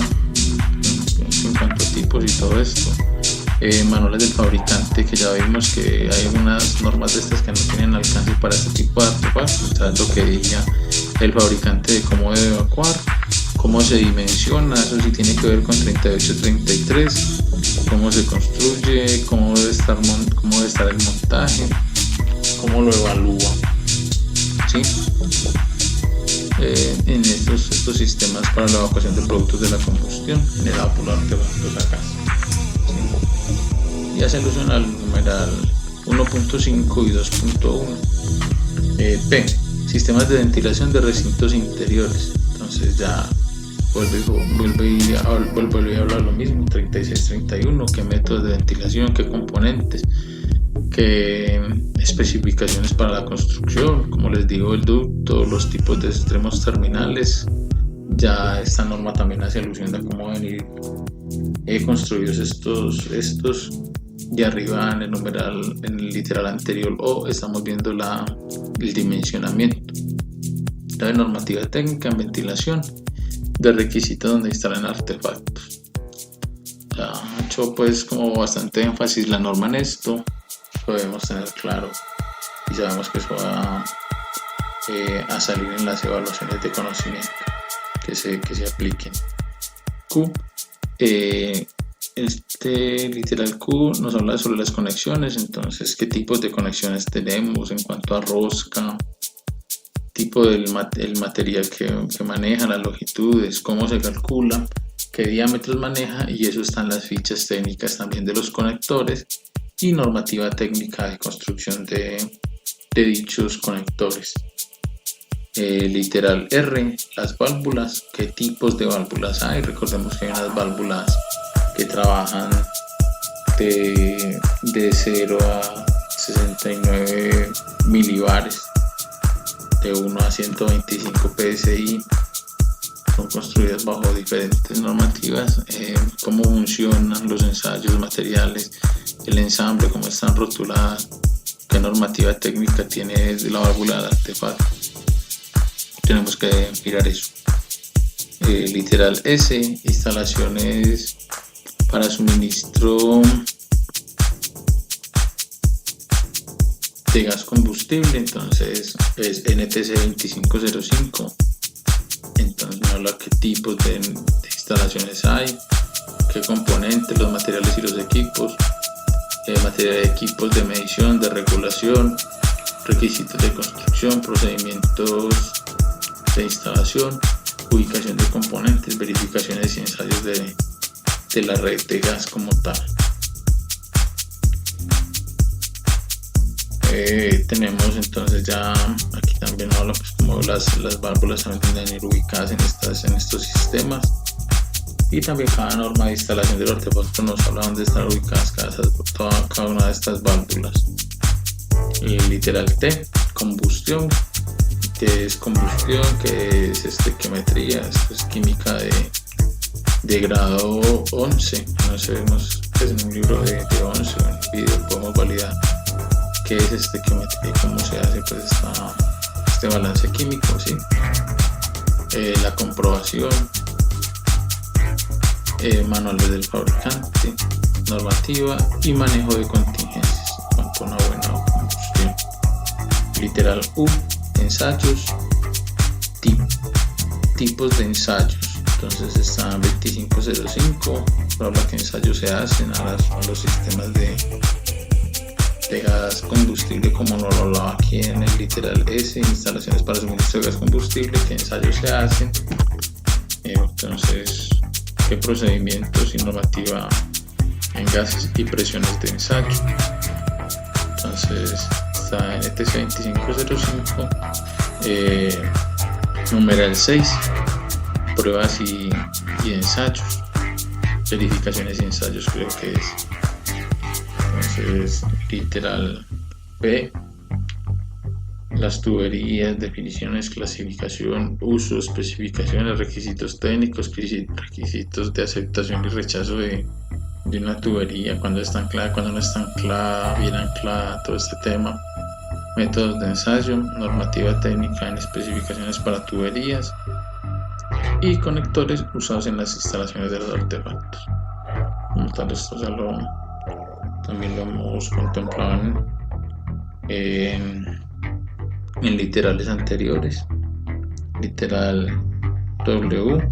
en cuanto a tipos y todo esto. Manuales del fabricante, que ya vimos que hay algunas normas de estas que no tienen alcance para este tipo de artefactos. Entonces lo que diga el fabricante de cómo debe evacuar, cómo se dimensiona, eso sí tiene que ver con 3833, cómo se construye, cómo debe estar el montaje, cómo lo evalúa, ¿sí? En estos sistemas para la evacuación de productos de la combustión generada por los artefactos a gas, ¿sí? Y hace alusión al numeral 1.5 y 2.1. P, sistemas de ventilación de recintos interiores. Entonces ya vuelve a hablar lo mismo, 3631, qué métodos de ventilación, qué componentes, qué especificaciones para la construcción, como les digo, el ducto, los tipos de extremos terminales. Ya esta norma también hace alusión a cómo venir construidos estos. Y arriba en el numeral, en el literal anterior O, estamos viendo el dimensionamiento. La normativa técnica en ventilación de requisitos donde instalan artefactos. Ya ha hecho pues como bastante énfasis la norma en esto, lo debemos tener claro y sabemos que eso va a salir en las evaluaciones de conocimiento que se apliquen. Q, literal Q nos habla sobre las conexiones. Entonces, qué tipos de conexiones tenemos en cuanto a rosca, tipo del material que maneja, las longitudes, cómo se calcula, qué diámetros maneja, y eso está en las fichas técnicas también de los conectores y normativa técnica de construcción de dichos conectores. Literal R, las válvulas, qué tipos de válvulas hay. Recordemos que hay unas válvulas que trabajan de 0 a 69 milibares, de 1 a 125 psi. Son construidas bajo diferentes normativas. Cómo funcionan los ensayos materiales, el ensamble, cómo están rotuladas, qué normativa técnica tiene la válvula del artefacto. Tenemos que mirar eso. Literal S, instalaciones para suministro de gas combustible. Entonces es NTC 2505. Entonces me habla qué tipos de instalaciones hay, qué componentes, los materiales y los equipos, materia de equipos de medición, de regulación, requisitos de construcción, procedimientos de instalación, ubicación de componentes, verificaciones y ensayos de la red de gas como tal. Tenemos entonces ya aquí también habla pues como las válvulas también deben ir ubicadas en estos sistemas, y también cada norma de instalación del artefacto nos habla dónde están ubicadas cada una de estas válvulas. Literal T, combustión, que es combustión, que es estequiometría, esto es química de grado 11, no sé, es en un libro de 11 o en un video podemos validar qué es estequiometría y cómo se hace pues este balance químico, ¿sí? La comprobación, manuales del fabricante, normativa y manejo de contingencias en cuanto a una buena combustión. Literal U, ensayos, tipos de ensayos. Entonces está 2505, habla que ensayos se hacen a los sistemas de gas combustible, como nos lo hablaba aquí en el literal S, instalaciones para suministro de gas combustible, qué ensayos se hacen. Entonces, qué procedimientos y normativa en gases y presiones de ensayo. Entonces está en ETC 2505, numeral 6, pruebas y ensayos, verificaciones y ensayos creo que es. Entonces literal P, las tuberías, definiciones, clasificación, uso, especificaciones, requisitos técnicos, requisitos de aceptación y rechazo de una tubería, cuando está anclada, cuando no está anclada, bien anclada, todo este tema. Métodos de ensayo, normativa técnica en especificaciones para tuberías y conectores usados en las instalaciones de los artefactos. Como tal, esto ya también lo hemos contemplado en literales anteriores. Literal W,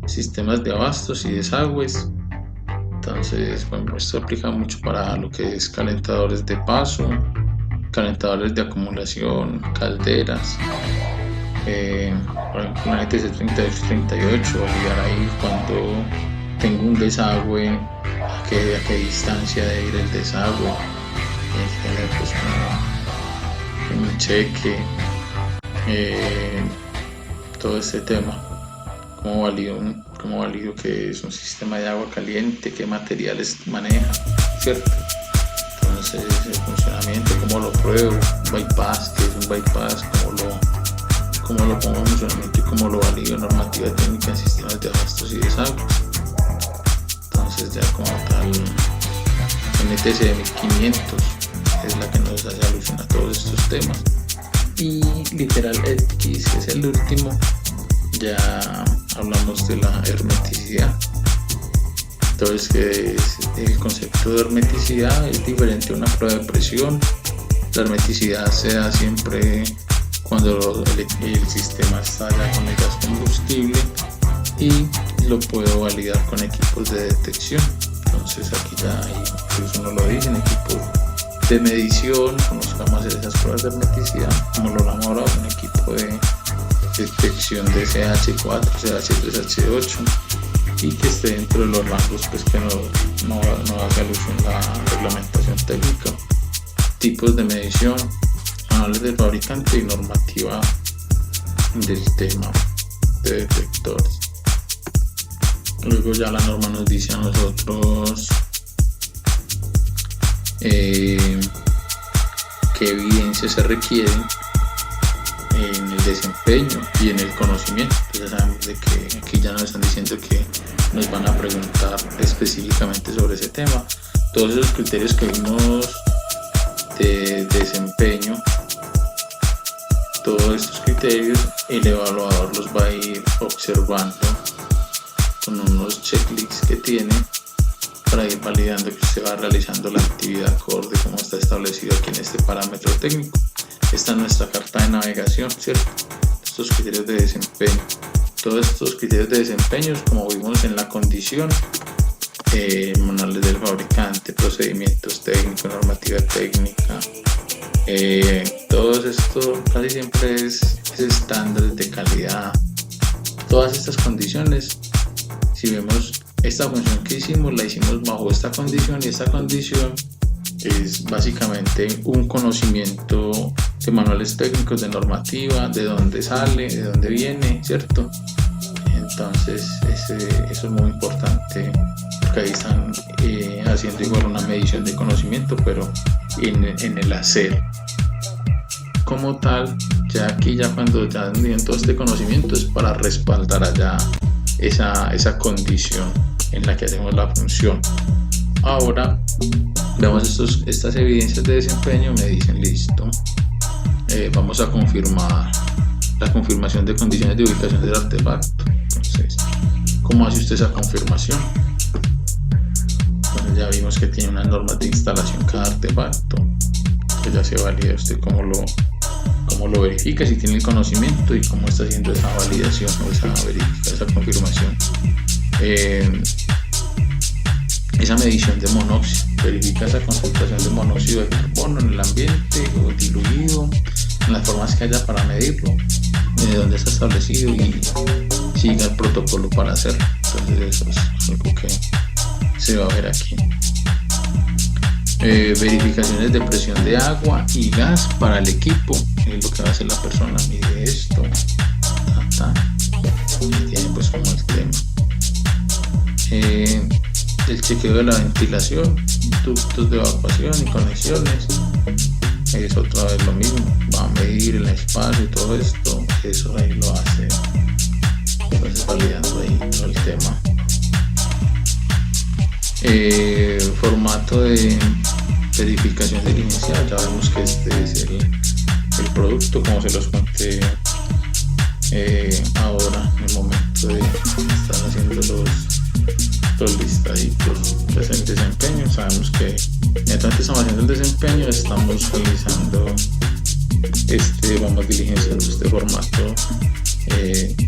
sistemas de abastos y desagües. Entonces, bueno, esto aplica mucho para lo que es calentadores de paso, calentadores de acumulación, calderas. Por ejemplo, en ETC 3838, validar ahí cuando tengo un desagüe, a qué distancia debe ir el desagüe, tener pues un cheque, todo este tema, cómo valido que es un sistema de agua caliente, qué materiales maneja, ¿cierto? Entonces el funcionamiento, cómo lo pruebo, un bypass, qué es un bypass, cómo lo pongo en funcionamiento y cómo lo valido, normativa técnica en sistemas de abastos y desagües. Entonces ya como tal, en ETC 1500 es la que nos hace alusión a todos estos temas. Y literal X es el último, ya hablamos de la hermeticidad. Entonces, que el concepto de hermeticidad es diferente a una prueba de presión. La hermeticidad se da siempre cuando el sistema está ya con el gas combustible y lo puedo validar con equipos de detección. Entonces aquí ya incluso nos lo dicen, equipos de medición con los que vamos a hacer esas pruebas de hermeticidad, como lo hablamos ahora, un equipo de detección de CH4, CH3, CH8 y que esté dentro de los rangos pues que no haga alusión a la reglamentación técnica, tipos de medición, manuales del fabricante y normativa del tema de deflectores. Luego ya la norma nos dice a nosotros qué evidencias se requieren en el desempeño y en el conocimiento. Entonces ya sabemos de que aquí ya nos están diciendo que nos van a preguntar específicamente sobre ese tema. Todos esos criterios que vimos de desempeño, todos estos criterios, el evaluador los va a ir observando con unos checklists que tiene para ir validando que usted va realizando la actividad acorde como está establecido aquí en este parámetro técnico. Esta es nuestra carta de navegación, ¿cierto? Estos criterios de desempeño. Todos estos criterios de desempeño, como vimos en la condición, manuales del fabricante, procedimientos técnicos, normativa técnica, todo esto casi siempre es estándares de calidad. Todas estas condiciones, si vemos esta función que hicimos, la hicimos bajo esta condición, y esta condición es básicamente un conocimiento de manuales técnicos, de normativa, de dónde sale, de dónde viene, ¿cierto? Entonces eso es muy importante, porque ahí están haciendo igual una medición de conocimiento, pero en el hacer como tal. Ya aquí, ya cuando ya tienen todo este conocimiento, es para respaldar allá esa condición en la que hacemos la función. Ahora vemos estas evidencias de desempeño. Me dicen listo, vamos a confirmar la confirmación de condiciones de ubicación del artefacto. Entonces, ¿cómo hace usted esa confirmación? Entonces ya vimos que tiene unas normas de instalación cada artefacto, que ya se valida usted cómo lo verifica, si tiene el conocimiento, y cómo está haciendo esa validación o esa confirmación. Esa medición de monóxido, verifica esa concentración de monóxido de carbono en el ambiente o diluido, en las formas que haya para medirlo, de dónde está establecido, y siga el protocolo para hacerlo. Entonces eso es algo que se va a ver aquí. Verificaciones de presión de agua y gas para el equipo, es lo que va a hacer la persona. Mide esto, y tiene pues como el tema. El chequeo de la ventilación, ductos de evacuación y conexiones, es otra vez lo mismo, va a medir el espacio y todo esto, eso ahí lo hace. Entonces validando ahí todo el tema. Formato de verificación diligencial, ya vemos que este es el producto, como se los conté ahora, en el momento de estar haciendo los listaditos. Entonces el desempeño, sabemos que mientras estamos haciendo el desempeño, estamos realizando vamos diligenciando este formato,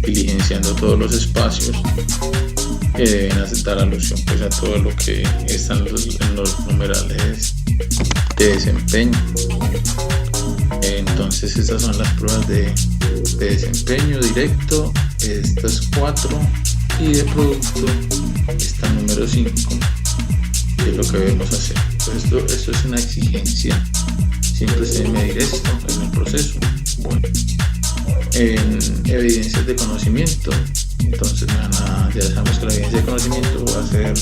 diligenciando todos los espacios que deben dar alusión pues a todo lo que están en los numerales de desempeño. Entonces estas son las pruebas de desempeño directo, estas 4, y de producto está el número 5, que es lo que debemos hacer. Entonces esto es una exigencia, siempre se debe medir esto en el proceso. Bueno, en evidencias de conocimiento, entonces ya sabemos que la evidencia de conocimiento va a ser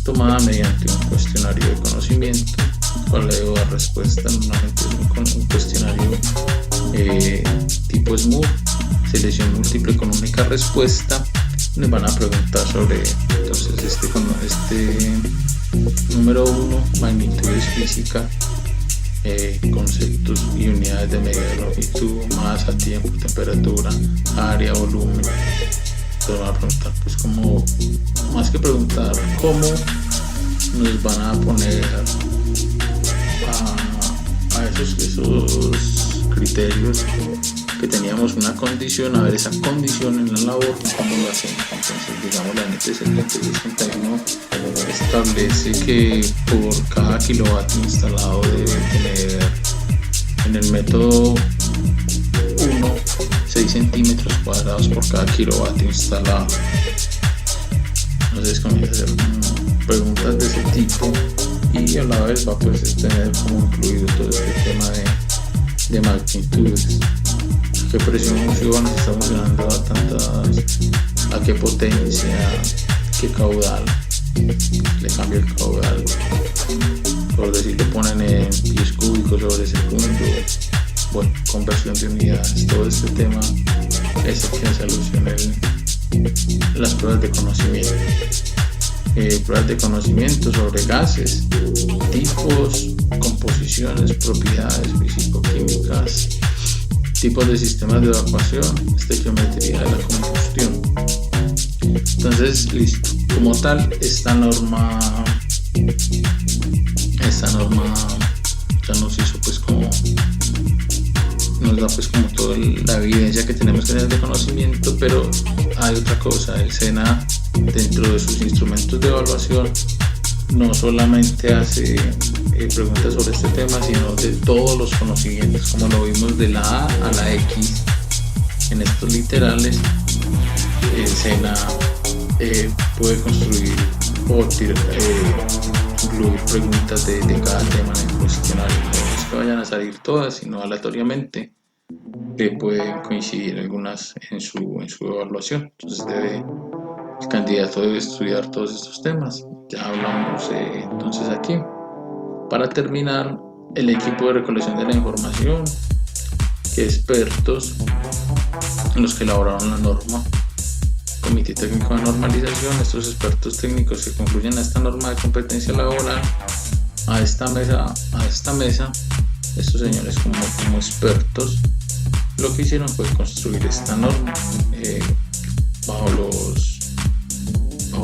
tomada mediante un cuestionario de conocimiento, cual le debo dar respuesta. Normalmente es un cuestionario tipo SMUR, selección múltiple con única respuesta. Nos van a preguntar sobre entonces este número 1, magnitudes físicas, conceptos y unidades de medida de longitud, masa, tiempo, temperatura, área, volumen. Entonces van a preguntar, pues como, más que preguntar cómo, nos van a poner a esos criterios que teníamos una condición, a ver esa condición en la labor, cómo lo hacemos. Entonces digamos la NT 761 establece que por cada kilovatio instalado debe tener en el método 1 6 centímetros cuadrados por cada kilovatio instalado. Entonces comienza a hacer preguntas de ese tipo, y a la vez va pues, a tener como incluido todo este tema de magnitudes. qué presión funciona, si está funcionando a qué potencia, qué caudal, le cambia el caudal, por decir, le ponen en pies cúbicos sobre segundo, bueno, conversión de unidades, todo este tema es el que hace alusión en las pruebas de conocimiento. Pruebas de conocimiento sobre gases, tipos, composiciones, propiedades físico-químicas, tipos de sistemas de evacuación, estequiometría de la combustión. Entonces, listo. Como tal, esta norma ya nos hizo pues como nos da pues como toda la evidencia que tenemos que tener de conocimiento, pero hay otra cosa. El SENA, dentro de sus instrumentos de evaluación, no solamente hace preguntas sobre este tema, sino de todos los conocimientos, como lo vimos de la A a la X en estos literales. El SENA puede construir o incluir preguntas de cada tema en el cuestionario. No es que vayan a salir todas, sino aleatoriamente pueden coincidir algunas en su evaluación. Entonces el candidato debe estudiar todos estos temas. Ya hablamos entonces aquí. Para terminar, el equipo de recolección de la información, que expertos en los que elaboraron la norma, Comité Técnico de Normalización, estos expertos técnicos que concluyen a esta norma de competencia laboral, a esta mesa, estos señores como expertos, lo que hicieron fue construir esta norma bajo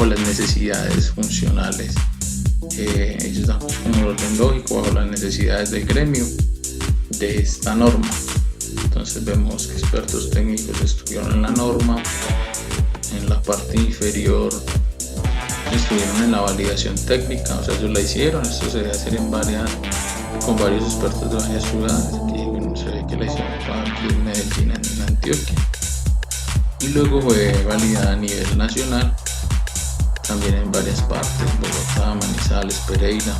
las necesidades funcionales. Ellos dan como un orden lógico bajo las necesidades del gremio de esta norma. Entonces vemos que expertos técnicos estuvieron en la norma. En la parte inferior estuvieron en la validación técnica, o sea, ellos la hicieron. Esto se debe hacer con varios expertos de varias ciudades. Aquí se ve que la hicieron aquí en Medellín, en Antioquia, y luego fue validada a nivel nacional, también en varias partes: Bogotá, Manizales, Pereira.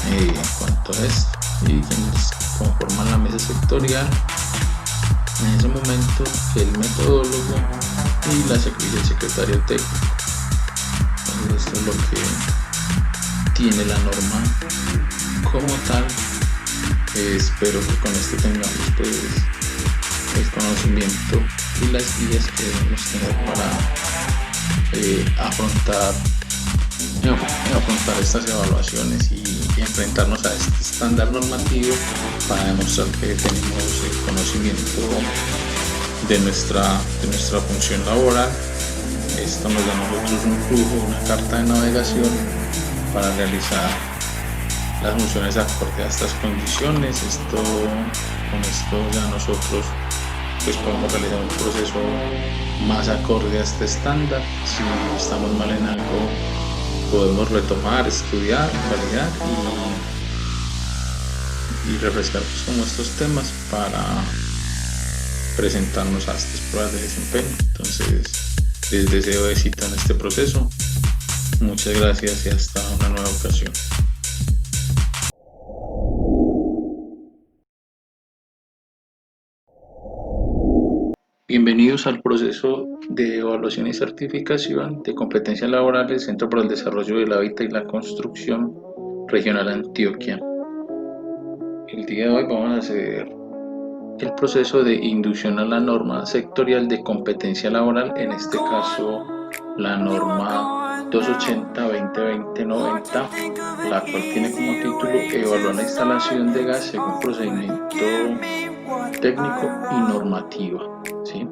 En cuanto a esto, y quienes conforman la mesa sectorial en ese momento, el metodólogo y el secretario técnico. Entonces, esto es lo que tiene la norma como tal. Espero que con esto tengamos pues el conocimiento y las guías que debemos tener para afrontar estas evaluaciones y enfrentarnos a este estándar normativo, para demostrar que tenemos el conocimiento de nuestra función laboral. Esto nos da a nosotros un flujo, una carta de navegación para realizar las funciones acorde a estas condiciones. Con esto ya nosotros pues podemos realizar un proceso más acorde a este estándar. Si estamos mal en algo, podemos retomar, estudiar, validar y refrescar pues como estos temas para presentarnos a estas pruebas de desempeño. Entonces, les deseo éxito en este proceso. Muchas gracias y hasta una nueva ocasión. Bienvenidos al proceso de evaluación y certificación de competencias laborales Centro para el Desarrollo del Hábitat y la Construcción Regional Antioquia. El día de hoy vamos a hacer el proceso de inducción a la norma sectorial de competencia laboral, en este caso la norma 280-2020-90, la cual tiene como título evaluar la instalación de gas según procedimiento técnico y normativa. ¿Sí?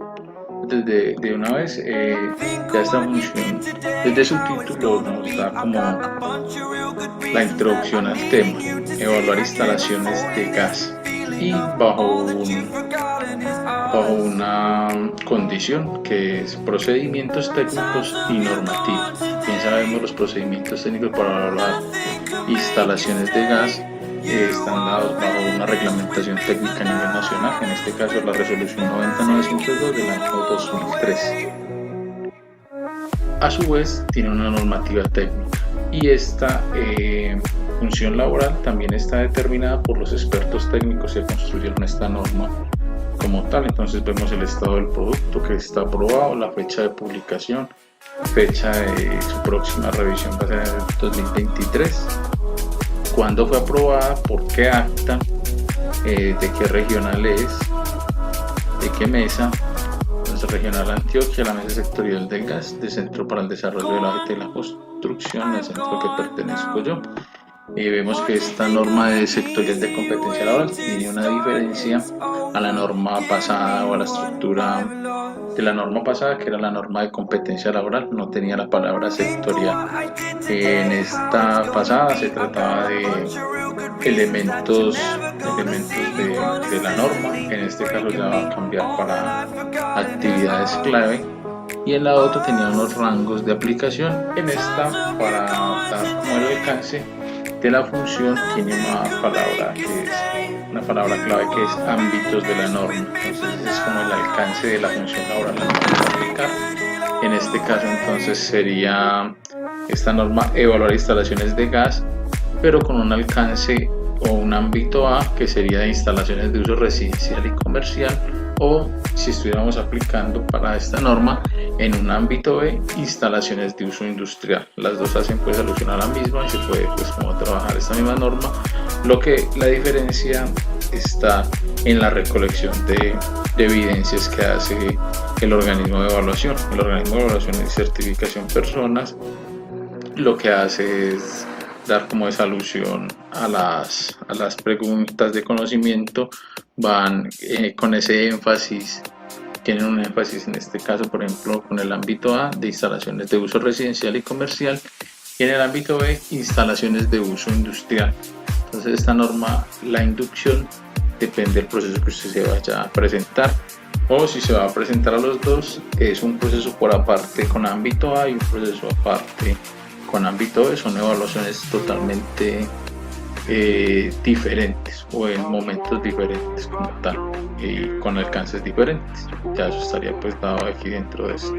De una vez, ya esta función, desde su título, nos da como la introducción al tema: evaluar instalaciones de gas, y bajo una condición que es procedimientos técnicos y normativos. Bien sabemos, los procedimientos técnicos para evaluar instalaciones de gas están dados bajo una reglamentación técnica a nivel nacional, en este caso la resolución 90-902 del año 2003. A su vez tiene una normativa técnica, y esta función laboral también está determinada por los expertos técnicos que construyeron esta norma como tal. Entonces vemos el estado del producto que está aprobado, la fecha de publicación, fecha de su próxima revisión va a ser en el 2023, cuándo fue aprobada, por qué acta, de qué regional es, de qué mesa. Entonces, regional Antioquia, la mesa sectorial del gas, del Centro para el Desarrollo de la AGT y la Construcción, al centro que pertenezco yo. Vemos que esta norma de sectorial de competencia laboral tiene una diferencia a la norma pasada o a la estructura de la norma pasada, que era la norma de competencia laboral, no tenía la palabra sectorial. En esta pasada se trataba de elementos de la norma, que en este caso ya va a cambiar para actividades clave, y en la otra tenía unos rangos de aplicación. En esta, para dar como el alcance de la función, tiene una palabra clave que es ámbitos de la norma. Entonces es como el alcance de la función laboral que vamos a aplicar. En este caso entonces sería esta norma evaluar instalaciones de gas, pero con un alcance o un ámbito A, que sería de instalaciones de uso residencial y comercial, o si estuviéramos aplicando para esta norma en un ámbito B, instalaciones de uso industrial. Las dos hacen pues alusión a la misma y se puede pues como trabajar esta misma norma. Lo que la diferencia está en la recolección de evidencias que hace el organismo de evaluación. El organismo de evaluación y certificación personas lo que hace es dar como esa alusión a las preguntas de conocimiento, van con ese énfasis, tienen un énfasis en este caso, por ejemplo, con el ámbito A de instalaciones de uso residencial y comercial, y en el ámbito B instalaciones de uso industrial. Entonces esta norma, la inducción, depende del proceso que usted se vaya a presentar, o si se va a presentar a los dos, es un proceso por aparte con ámbito A y un proceso aparte con ámbito B. Son evaluaciones totalmente diferentes o en momentos diferentes como tal y con alcances diferentes. Ya eso estaría pues dado aquí dentro de esto.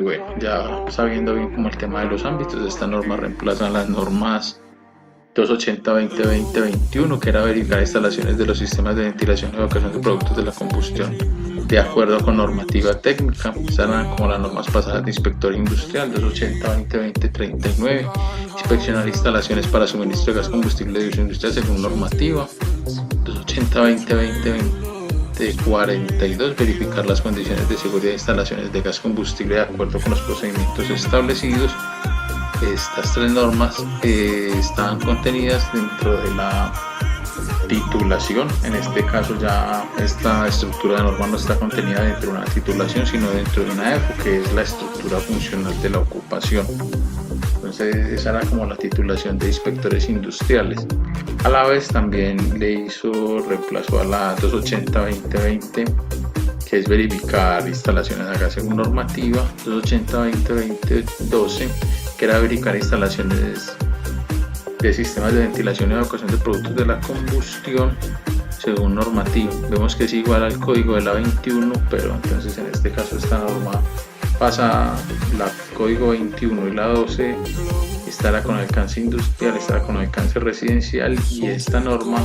Bueno, ya sabiendo bien como el tema de los ámbitos, esta norma reemplaza las normas 280-2020-21, que era verificar instalaciones de los sistemas de ventilación y evacuación de productos de la combustión de acuerdo con normativa técnica. Estas eran como las normas pasadas de inspector industrial, 280-2020-39, inspeccionar instalaciones para suministro de gas combustible de uso industrial según normativa, 280-2020-42, verificar las condiciones de seguridad de instalaciones de gas combustible de acuerdo con los procedimientos establecidos. Estas tres normas están contenidas dentro de la titulación. En este caso ya esta estructura de norma no está contenida dentro de una titulación, sino dentro de una EFO, que es la estructura funcional de la ocupación. Entonces esa era como la titulación de inspectores industriales. A la vez también reemplazó a la 280-2020, que es verificar instalaciones de gas según normativa, 280-2020-12, que era verificar instalaciones de sistemas de ventilación y evacuación de productos de la combustión según normativa. Vemos que es igual al código de la 21, pero entonces en este caso esta norma pasa, la código 21 y la 12 estará con alcance industrial, estará con alcance residencial, y esta norma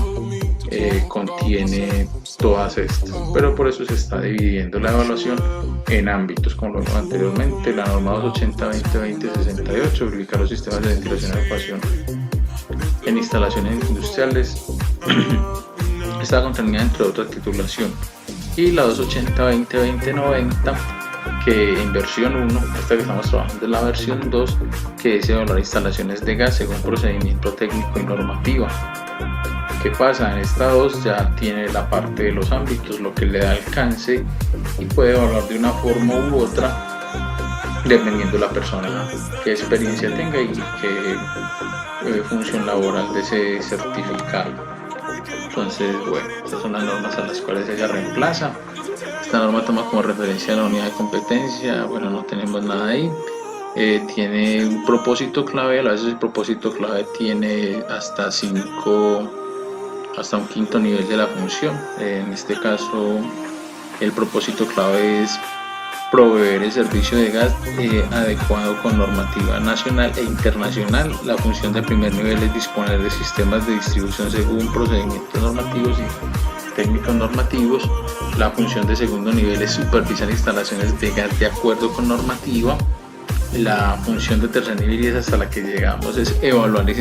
contiene todas estas, pero por eso se está dividiendo la evaluación en ámbitos, como lo vimos anteriormente. La norma 280-2020-68, verificar los sistemas de ventilación y evacuación en instalaciones industriales, está contenida dentro de otra titulación, y la 280-2020-90, que en versión 1, esta que estamos trabajando es la versión 2, que es evaluar instalaciones de gas según procedimiento técnico y normativa. ¿Qué pasa? En esta 2 ya tiene la parte de los ámbitos, lo que le da alcance, y puede evaluar de una forma u otra dependiendo de la persona, qué experiencia tenga y qué función laboral desee certificar. Entonces, bueno, estas son las normas a las cuales ella reemplaza. Esta norma toma como referencia a la unidad de competencia. Bueno, no tenemos nada ahí. Tiene un propósito clave. A veces el propósito clave tiene hasta un quinto nivel de la función. En este caso, el propósito clave es proveer el servicio de gas adecuado con normativa nacional e internacional. La función de primer nivel es disponer de sistemas de distribución según procedimientos normativos y técnicos normativos. La función de segundo nivel es supervisar instalaciones de gas de acuerdo con normativa. La función de tercer nivel, y es hasta la que llegamos, es evaluar las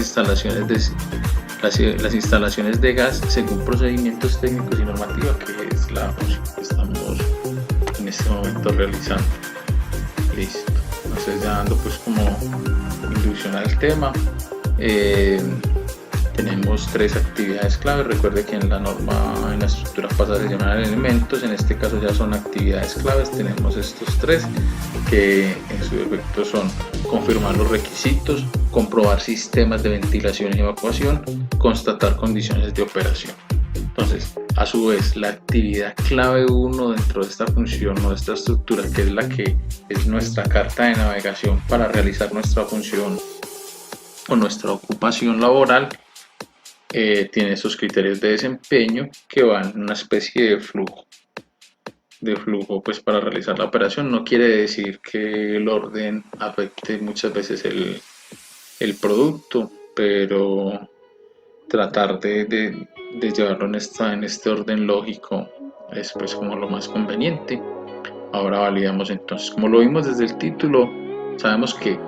instalaciones de gas según procedimientos técnicos y normativa, que es la función que estamos en este momento realizando. Listo. Entonces, ya dando pues como inducción al tema, tenemos 3 actividades clave. Recuerde que en la norma, en la estructura pasada se llaman elementos, en este caso ya son actividades claves. Tenemos estos 3 que en su efecto son confirmar los requisitos, comprobar sistemas de ventilación y evacuación, constatar condiciones de operación. Entonces, a su vez, la actividad clave 1 dentro de esta función o de esta estructura, que es la que es nuestra carta de navegación para realizar nuestra función o nuestra ocupación laboral, tiene esos criterios de desempeño que van en una especie de flujo pues para realizar la operación. No quiere decir que el orden afecte muchas veces el producto, pero tratar de llevarlo en este orden lógico es pues como lo más conveniente. Ahora validamos entonces, como lo vimos desde el título, sabemos que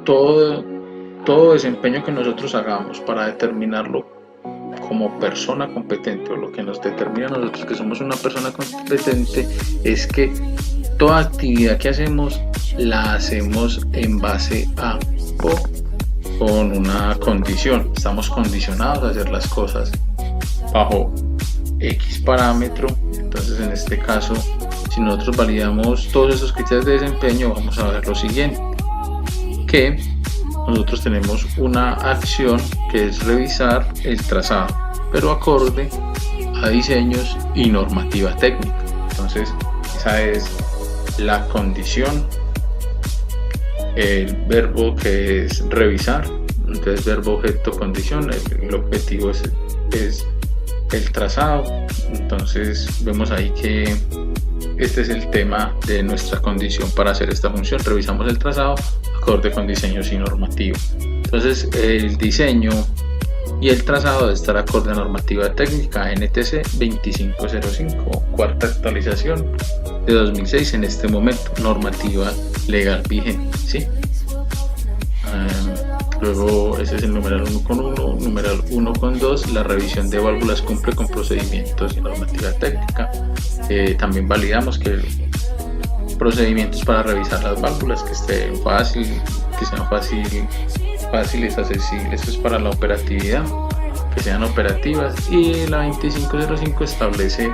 todo desempeño que nosotros hagamos para determinarlo como persona competente, o lo que nos determina a nosotros que somos una persona competente, es que toda actividad que hacemos la hacemos en base a o con una condición. Estamos condicionados a hacer las cosas bajo X parámetro. Entonces, en este caso, si nosotros validamos todos esos criterios de desempeño, vamos a ver lo siguiente, que nosotros tenemos una acción que es revisar el trazado, pero acorde a diseños y normativa técnica. Entonces, esa es la condición. El verbo que es revisar, entonces verbo, objeto, condición. El objetivo es el trazado. Entonces vemos ahí que este es el tema de nuestra condición para hacer esta función. Revisamos el trazado acorde con diseños y normativa. Entonces el diseño y el trazado debe estar acorde a normativa técnica NTC 2505, cuarta actualización de 2006 en este momento, normativa legal vigente, ¿sí? Luego ese es el numeral 1.1, numeral 1.2, la revisión de válvulas cumple con procedimientos y normativa técnica. También validamos que procedimientos para revisar las válvulas que estén sean fáciles, accesibles, esto es para la operatividad, que sean operativas. Y la 2505 establece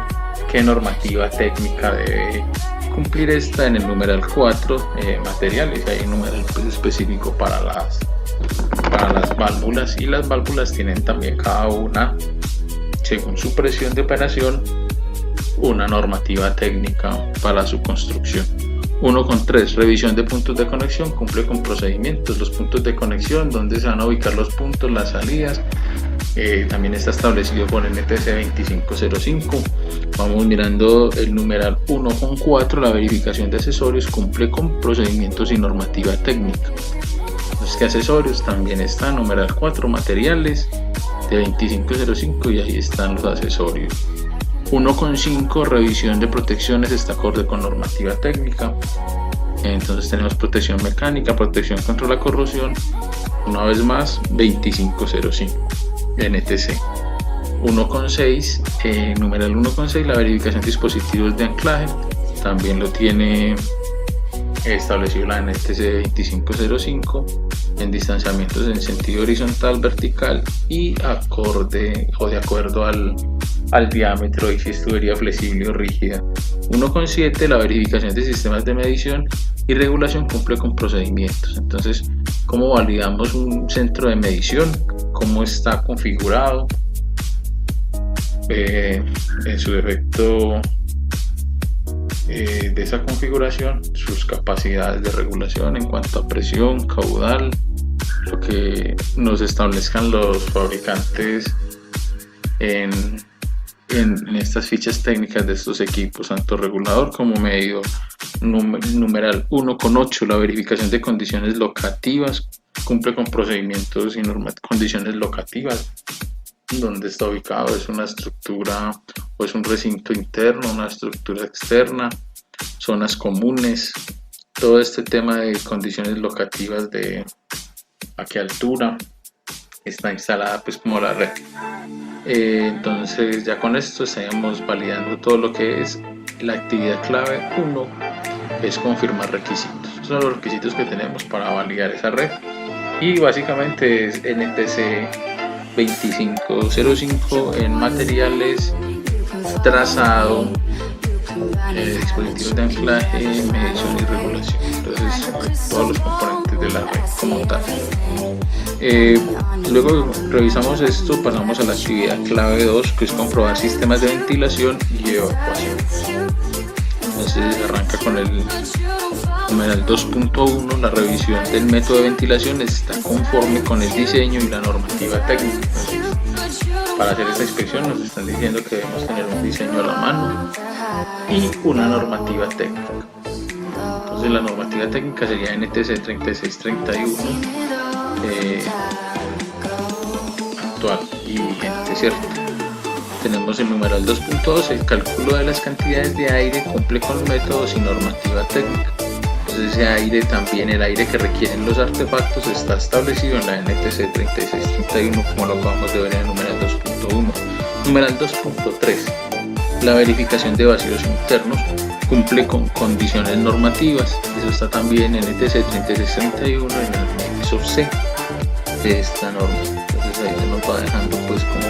qué normativa técnica debe cumplir esta en el numeral 4, materiales, y hay un numeral específico para las válvulas, y las válvulas tienen también cada una, según su presión de operación, una normativa técnica para su construcción. 1.3, revisión de puntos de conexión, cumple con procedimientos. Los puntos de conexión, donde se van a ubicar los puntos, las salidas, también está establecido por NTC 2505. Vamos mirando el numeral 1.4, la verificación de accesorios, cumple con procedimientos y normativa técnica. Entonces, ¿qué accesorios? También está numeral 4, materiales de 2505, y ahí están los accesorios. 1.5, revisión de protecciones, está acorde con normativa técnica. Entonces tenemos protección mecánica, protección contra la corrosión, una vez más 2505 NTC. 1.6, numeral 1.6, la verificación de dispositivos de anclaje, también lo tiene establecido la NTC 2505 en distanciamientos en sentido horizontal, vertical y acorde o de acuerdo al diámetro, y si es tubería flexible o rígida. 1.7, la verificación de sistemas de medición y regulación, cumple con procedimientos. Entonces, ¿cómo validamos un centro de medición? ¿Cómo está configurado? En su defecto de esa configuración, sus capacidades de regulación en cuanto a presión, caudal, lo que nos establezcan los fabricantes en estas fichas técnicas de estos equipos, tanto regulador como medidor. Numeral 1.8, la verificación de condiciones locativas, cumple con procedimientos y condiciones locativas. dónde está ubicado, es una estructura o es un recinto interno, una estructura externa, zonas comunes, todo este tema de condiciones locativas, de a qué altura está instalada pues como la red. Entonces ya con esto estaríamos validando todo lo que es la actividad clave 1, que es confirmar requisitos. Estos son los requisitos que tenemos para validar esa red, y básicamente es NTC 2505 en materiales, trazado, dispositivos de anclaje, medición y regulación. Entonces todos los componentes de la red como tal. Luego revisamos esto, pasamos a la actividad clave 2, que es comprobar sistemas de ventilación y evacuación. Entonces arranca con el numeral 2.1, la revisión del método de ventilación está conforme con el diseño y la normativa técnica. Para hacer esta inspección nos están diciendo que debemos tener un diseño a la mano y una normativa técnica. Entonces la normativa técnica sería NTC 3631, actual y vigente, ¿cierto? Tenemos el numeral 2.2, el cálculo de las cantidades de aire cumple con métodos y normativa técnica. Entonces ese aire también, el aire que requieren los artefactos, está establecido en la NTC 3631, como lo acabamos de ver en el numeral 2.1. Numeral 2.3, la verificación de vacíos internos cumple con condiciones normativas. Eso está también en NTC 3631 en el anexo C de esta norma. Entonces ahí se nos va dejando pues como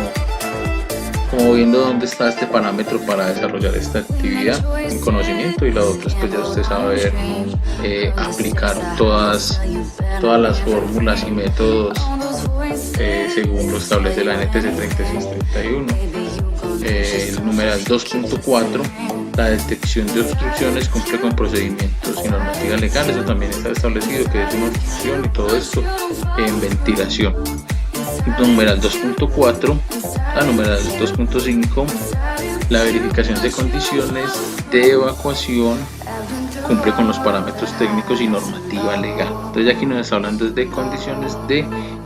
viendo dónde está este parámetro para desarrollar esta actividad en conocimiento, y la otra pues ya usted sabe aplicar todas las fórmulas y métodos según lo establece la NTC 3631. El numeral 2.4, la detección de obstrucciones cumple con procedimientos y normativa legal. Eso también está establecido que es una obstrucción y todo esto en ventilación. Numeral 2.4, la numeral 2.5, la verificación de condiciones de evacuación cumple con los parámetros técnicos y normativa legal. Entonces aquí nos está hablando de condiciones de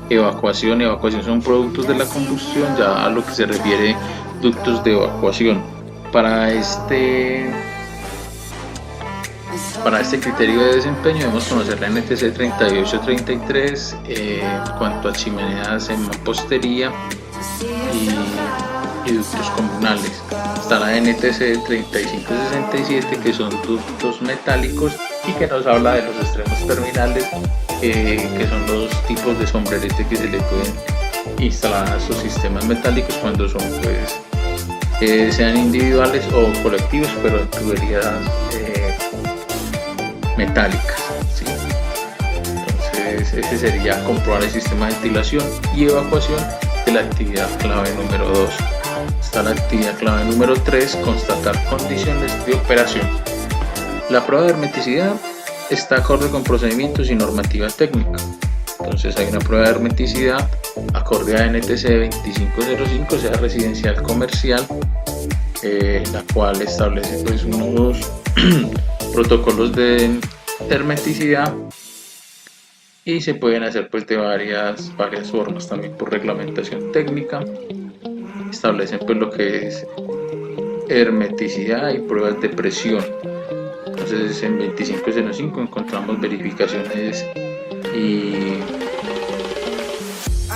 evacuación. Evacuación son productos de la combustión, ya a lo que se refiere ductos de evacuación. Para este criterio de desempeño debemos conocer la NTC 3833 en cuanto a chimeneas en mampostería y ductos comunales. Está la NTC 3567, que son ductos metálicos y que nos habla de los extremos terminales, que son los tipos de sombrerete que se le pueden instalar a estos sistemas metálicos cuando son sean individuales o colectivos, pero en tuberías metálicas, ¿sí? Entonces ese sería comprobar el sistema de ventilación y evacuación de la actividad clave número 2. Está la actividad clave número 3, constatar condiciones de operación. La prueba de hermeticidad está acorde con procedimientos y normativa técnica. Entonces hay una prueba de hermeticidad acorde a NTC 2505, sea residencial, comercial, la cual establece pues unos protocolos de hermeticidad, y se pueden hacer pues de varias formas, también por reglamentación técnica. Establecen pues lo que es hermeticidad y pruebas de presión. Entonces en 2505 encontramos verificaciones y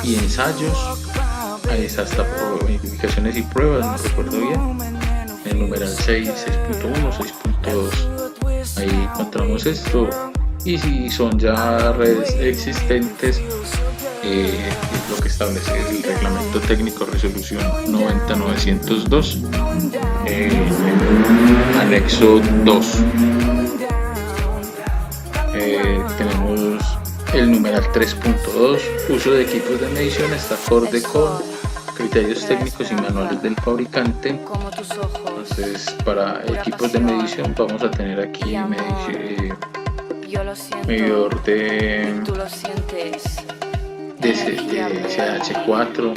ensayos. Ahí está hasta verificaciones y pruebas, no recuerdo bien. El numeral 6, 6.1, 6.2, ahí encontramos esto. Y si son ya redes existentes, es lo que establece el reglamento técnico resolución 90902, anexo 2. Tenemos el numeral 3.2, uso de equipos de medición está acorde con criterios técnicos y manuales del fabricante. Entonces para equipos de medición vamos a tener aquí medidor de CH4,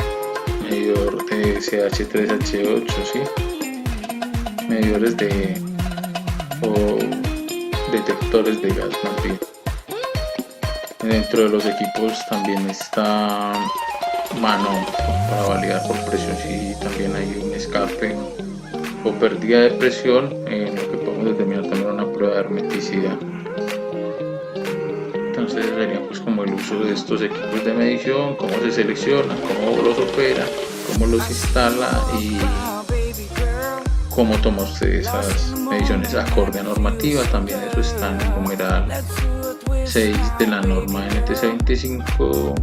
medidor de CH3H8, ¿sí? Medidores o detectores de gas más bien. Dentro de los equipos también está manómetro para validar por presión si también hay un escape o pérdida de presión, en lo que podemos determinar también una prueba de hermeticidad. Entonces sería pues como el uso de estos equipos de medición, cómo se seleccionan, cómo los opera, cómo los instala y cómo toma usted esas mediciones acorde a normativa. También eso está en el numeral 6 de la norma NTC 25,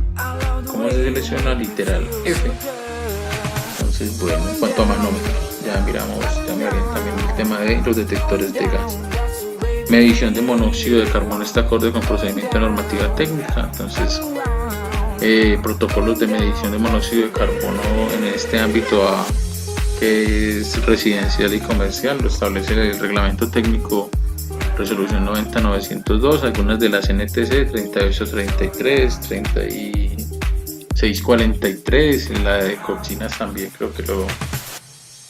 cómo se selecciona literal F. Entonces, bueno, en cuanto a manómetros, ya miraron también el tema de los detectores de gas. Medición de monóxido de carbono está acorde con procedimiento de normativa técnica. Entonces, protocolos de medición de monóxido de carbono en este ámbito que es residencial y comercial lo establece el reglamento técnico resolución 90-902, algunas de las NTC 3833, 3643, la de cocinas también creo que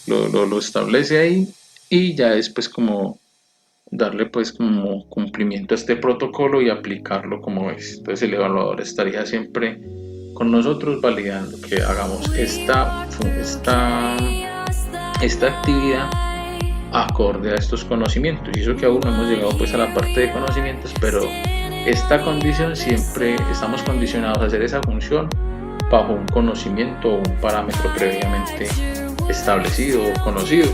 lo establece ahí, y ya después como darle pues como cumplimiento a este protocolo y aplicarlo como es. Entonces el evaluador estaría siempre con nosotros validando que hagamos esta actividad acorde a estos conocimientos, y eso que aún no hemos llegado pues a la parte de conocimientos, pero esta condición siempre estamos condicionados a hacer esa función bajo un conocimiento o un parámetro previamente establecido o conocido.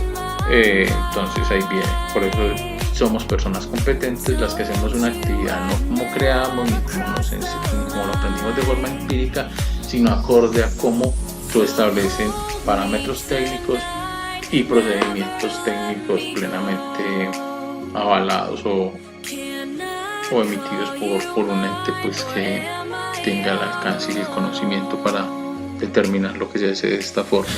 Entonces ahí viene, por eso somos personas competentes las que hacemos una actividad no como creamos ni como lo aprendimos de forma empírica, sino acorde a cómo lo establecen parámetros técnicos y procedimientos técnicos plenamente avalados o emitidos por un ente pues que tenga el alcance y el conocimiento para determinar lo que se hace de esta forma.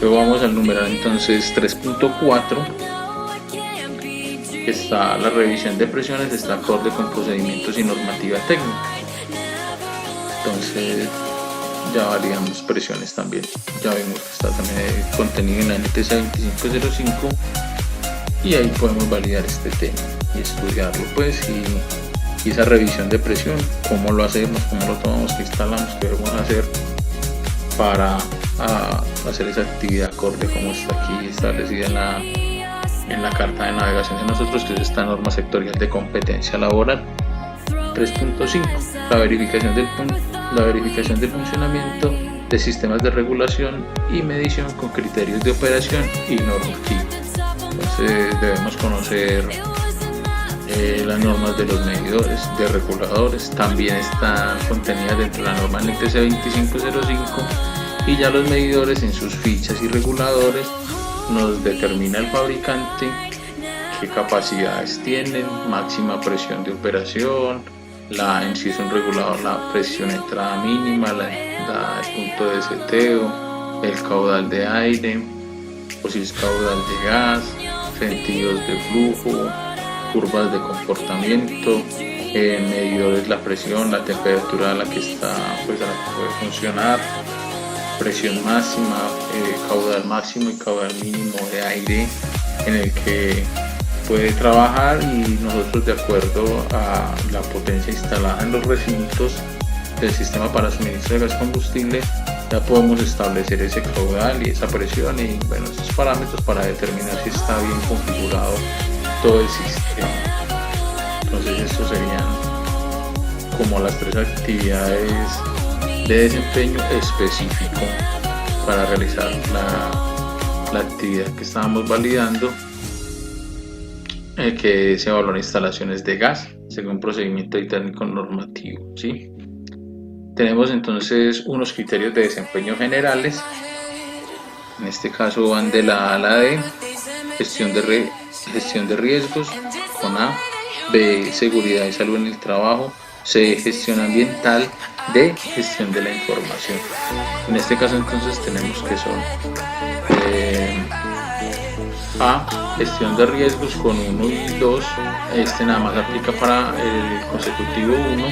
Luego vamos al numeral entonces 3.4, está la revisión de presiones, está acorde con procedimientos y normativa técnica. Entonces ya validamos presiones también, ya vemos que está también el contenido en la NTC 2505 y ahí podemos validar este tema y estudiarlo pues, y esa revisión de presión, cómo lo hacemos, cómo lo tomamos, qué instalamos, qué debemos hacer para hacer esa actividad acorde como está aquí establecida en la carta de navegación de nosotros, que es esta norma sectorial de competencia laboral. 3.5, la verificación del funcionamiento de sistemas de regulación y medición con criterios de operación y normativa. Entonces debemos conocer las normas de los medidores, de reguladores, también están contenidas dentro de la norma NTC 2505, y ya los medidores en sus fichas y reguladores nos determina el fabricante qué capacidades tienen, máxima presión de operación, en si es un regulador, la presión entrada mínima, el punto de seteo, el caudal de aire, o si es caudal de gas, sentidos de flujo, curvas de comportamiento, medidores, la presión, la temperatura a la que está, pues a la que puede funcionar, presión máxima, caudal máximo y caudal mínimo de aire en el que puede trabajar, y nosotros, de acuerdo a la potencia instalada en los recintos del sistema para suministro de gas combustible, ya podemos establecer ese caudal y esa presión y bueno, estos parámetros para determinar si está bien configurado todo el sistema. Entonces estos serían como las tres actividades de desempeño específico para realizar la actividad que estábamos validando, que se evalúan instalaciones de gas según procedimiento y técnico normativo, ¿sí? Tenemos entonces unos criterios de desempeño generales, en este caso van de la A a la D: gestión de riesgos con A, B, seguridad y salud en el trabajo, C, gestión ambiental, D, gestión de la información. En este caso entonces tenemos que son A, gestión de riesgos con 1 y 2, este nada más aplica para el consecutivo 1.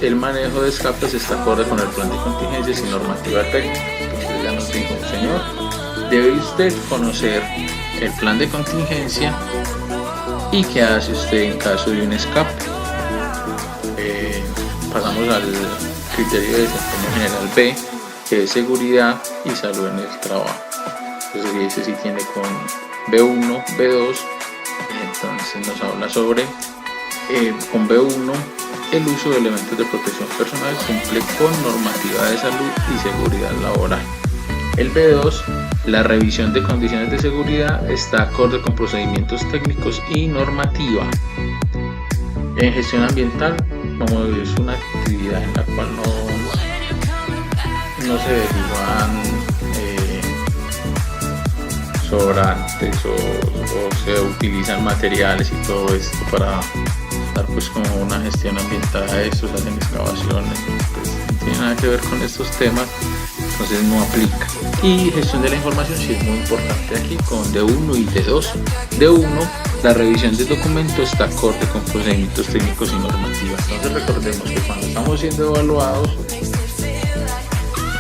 El manejo de escapes está acorde con el plan de contingencias y normativa técnica. Entonces ya nos dijo, señor, debe usted conocer el plan de contingencia y qué hace usted en caso de un escape. pasamos al criterio de desempeño general B, que es seguridad y salud en el trabajo. Entonces ese sí tiene con B1, B2, entonces nos habla sobre, con B1, el uso de elementos de protección personal cumple con normativa de salud y seguridad laboral. El B2, la revisión de condiciones de seguridad está acorde con procedimientos técnicos y normativa. En gestión ambiental, como es una actividad en la cual no se derivan sobrantes o se utilizan materiales y todo esto para dar pues como una gestión ambiental a esto, se hacen excavaciones, pues no tiene nada que ver con estos temas, entonces no aplica. Y gestión de la información sí es muy importante aquí con D1 y D2. D1, la revisión del documento está acorde con procedimientos técnicos y normativas. Entonces recordemos que cuando estamos siendo evaluados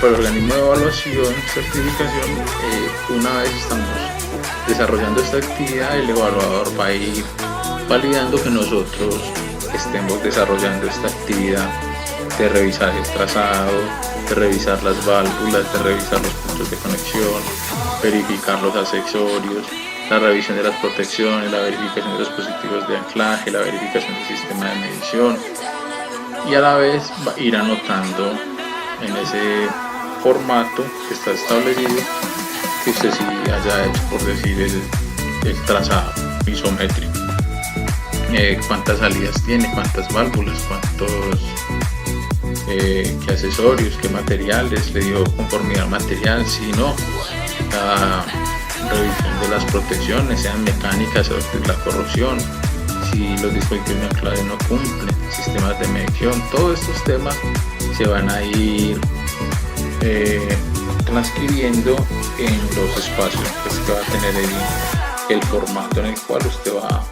por el organismo de evaluación, certificación, una vez estamos desarrollando esta actividad, el evaluador va a ir validando que nosotros estemos desarrollando esta actividad de revisar el trazado, de revisar las válvulas, de revisar los puntos de conexión, verificar los accesorios, la revisión de las protecciones, la verificación de los dispositivos de anclaje, la verificación del sistema de medición, y a la vez va a ir anotando en ese formato que está establecido que usted sí haya hecho, por decir, el trazado isométrico, cuántas salidas tiene, cuántas válvulas, cuántos qué accesorios, qué materiales, le dio conformidad al material, si no, la revisión de las protecciones, sean mecánicas o la corrosión, si los dispositivos de anclaje no cumplen, sistemas de medición, todos estos temas se van a ir transcribiendo en los espacios que va a tener el formato en el cual usted va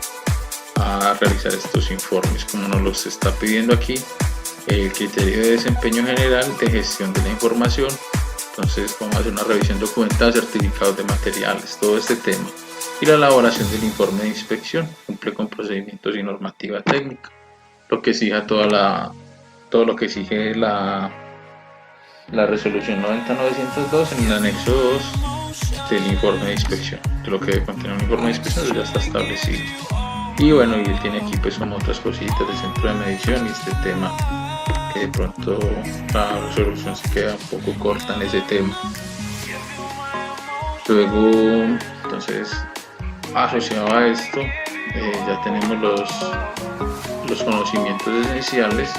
a realizar estos informes, como nos los está pidiendo aquí, el criterio de desempeño general de gestión de la información. Entonces vamos a hacer una revisión documental, certificados de materiales, todo este tema, y la elaboración del informe de inspección cumple con procedimientos y normativa técnica, lo que exija todo lo que exige la resolución 90-902 en el anexo 2 del informe de inspección. De lo que debe contener un informe de inspección ya está establecido. Y bueno, y él tiene aquí pues como otras cositas del centro de medición y este tema que de pronto la resolución se queda un poco corta en ese tema. Luego, entonces, asociado a esto, ya tenemos los conocimientos esenciales,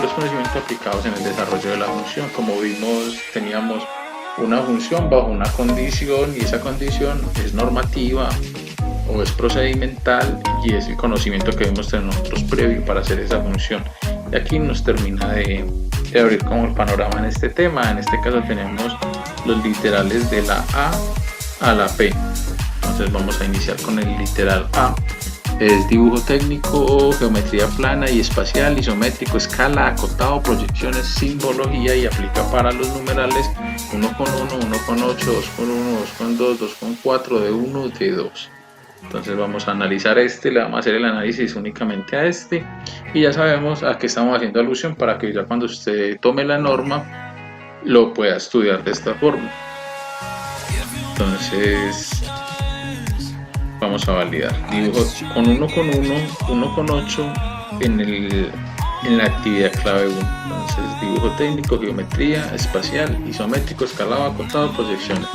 los conocimientos aplicados en el desarrollo de la función. Como vimos, teníamos una función bajo una condición y esa condición es normativa o es procedimental y es el conocimiento que debemos tener nosotros previo para hacer esa función. Y aquí nos termina de abrir como el panorama en este tema. En este caso tenemos los literales de la A a la P. Entonces vamos a iniciar con el literal A. Es dibujo técnico, geometría plana y espacial, isométrico, escala, acotado, proyecciones, simbología, y aplica para los numerales 1,1, 1,8, 2,1, 2,2, 2,4, de 1, de 2. Entonces vamos a analizar le vamos a hacer el análisis únicamente a y ya sabemos a qué estamos haciendo alusión para que ya cuando usted tome la norma lo pueda estudiar de esta forma. Entonces vamos a validar dibujo con 1,1, 1,8 en la actividad clave 1. Entonces dibujo técnico, geometría, espacial, isométrico, escalado, acotado, proyecciones.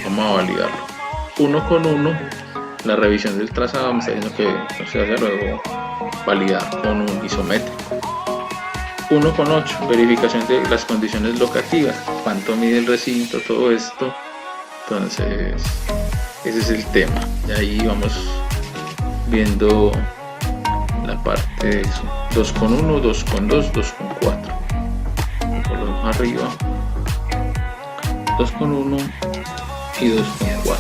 Vamos a validarlo. 1,1, la revisión del trazado me está diciendo que no se vaya luego validar con un isométrico. 1,8, verificación de las condiciones locativas, cuánto mide el recinto, todo esto. Entonces ese es el tema, y ahí vamos viendo la parte de eso. 2,1, 2,2, 2,4. Por arriba 2,1 y 2,4.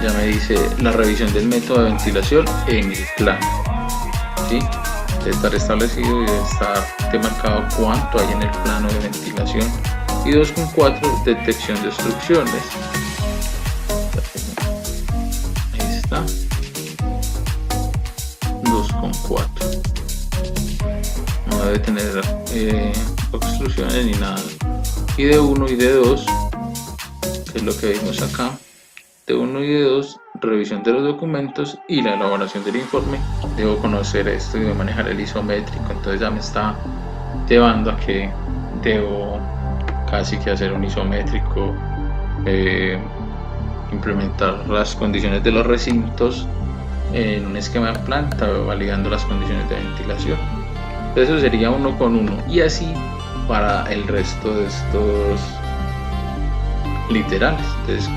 Ya me dice la revisión del método de ventilación en el plano, ¿sí? Debe estar establecido y debe estar demarcado cuánto hay en el plano de ventilación. Y 2,4, detección de obstrucciones. Ahí está. 2,4. no debe tener obstrucciones ni nada. Y de 1 y de 2, que es lo que vimos acá, de 1 y de 2, revisión de los documentos y la elaboración del informe. Debo conocer esto y debo manejar el isométrico, entonces ya me está llevando a que debo casi que hacer un isométrico, implementar las condiciones de los recintos en un esquema de planta, validando las condiciones de ventilación. Entonces eso sería 1 con 1, y así para el resto de estos literales. Entonces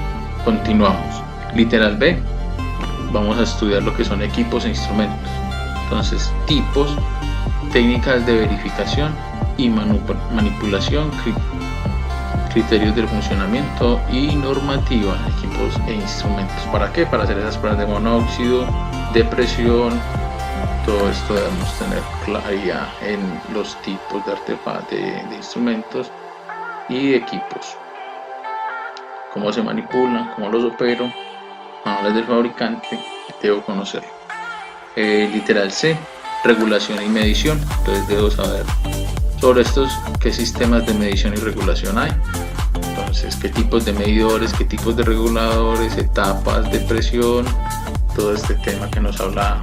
continuamos. Literal B, vamos a estudiar lo que son equipos e instrumentos. Entonces, tipos, técnicas de verificación y manipulación, criterios del funcionamiento y normativa en equipos e instrumentos. ¿Para qué? Para hacer esas pruebas de monóxido, de presión. Todo esto debemos tener claridad en los tipos de artefactos, de instrumentos y de equipos. Cómo se manipulan, cómo los opero, manuales del fabricante, debo conocerlo. Literal C, regulación y medición. Entonces debo saber sobre estos, qué sistemas de medición y regulación hay. Entonces, qué tipos de medidores, qué tipos de reguladores, etapas de presión, todo este tema que nos habla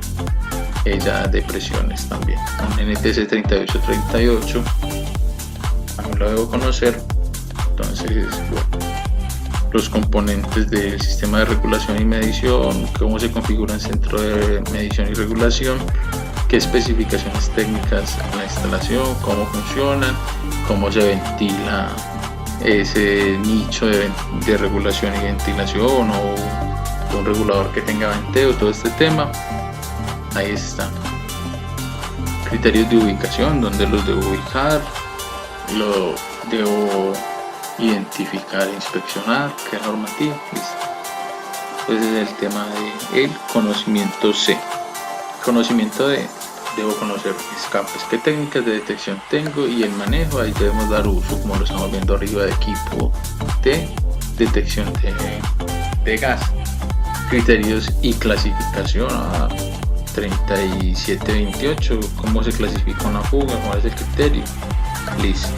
ella de presiones también. Un NTC 3838 también lo debo conocer. Entonces, bueno, los componentes del sistema de regulación y medición, cómo se configura el centro de medición y regulación, qué especificaciones técnicas en la instalación, cómo funcionan, cómo se ventila ese nicho de regulación y ventilación, o un regulador que tenga venteo, todo este tema. Ahí está. Criterios de ubicación, donde los debo ubicar, lo debo identificar e inspeccionar, qué normativa. Listo. Ese es el tema del conocimiento C. Conocimiento D, debo conocer escapes, qué técnicas de detección tengo y el manejo. Ahí debemos dar uso, como lo estamos viendo arriba, de equipo de detección de gas. Criterios y clasificación, 3728, cómo se clasifica una fuga, cuál es el criterio. Listo.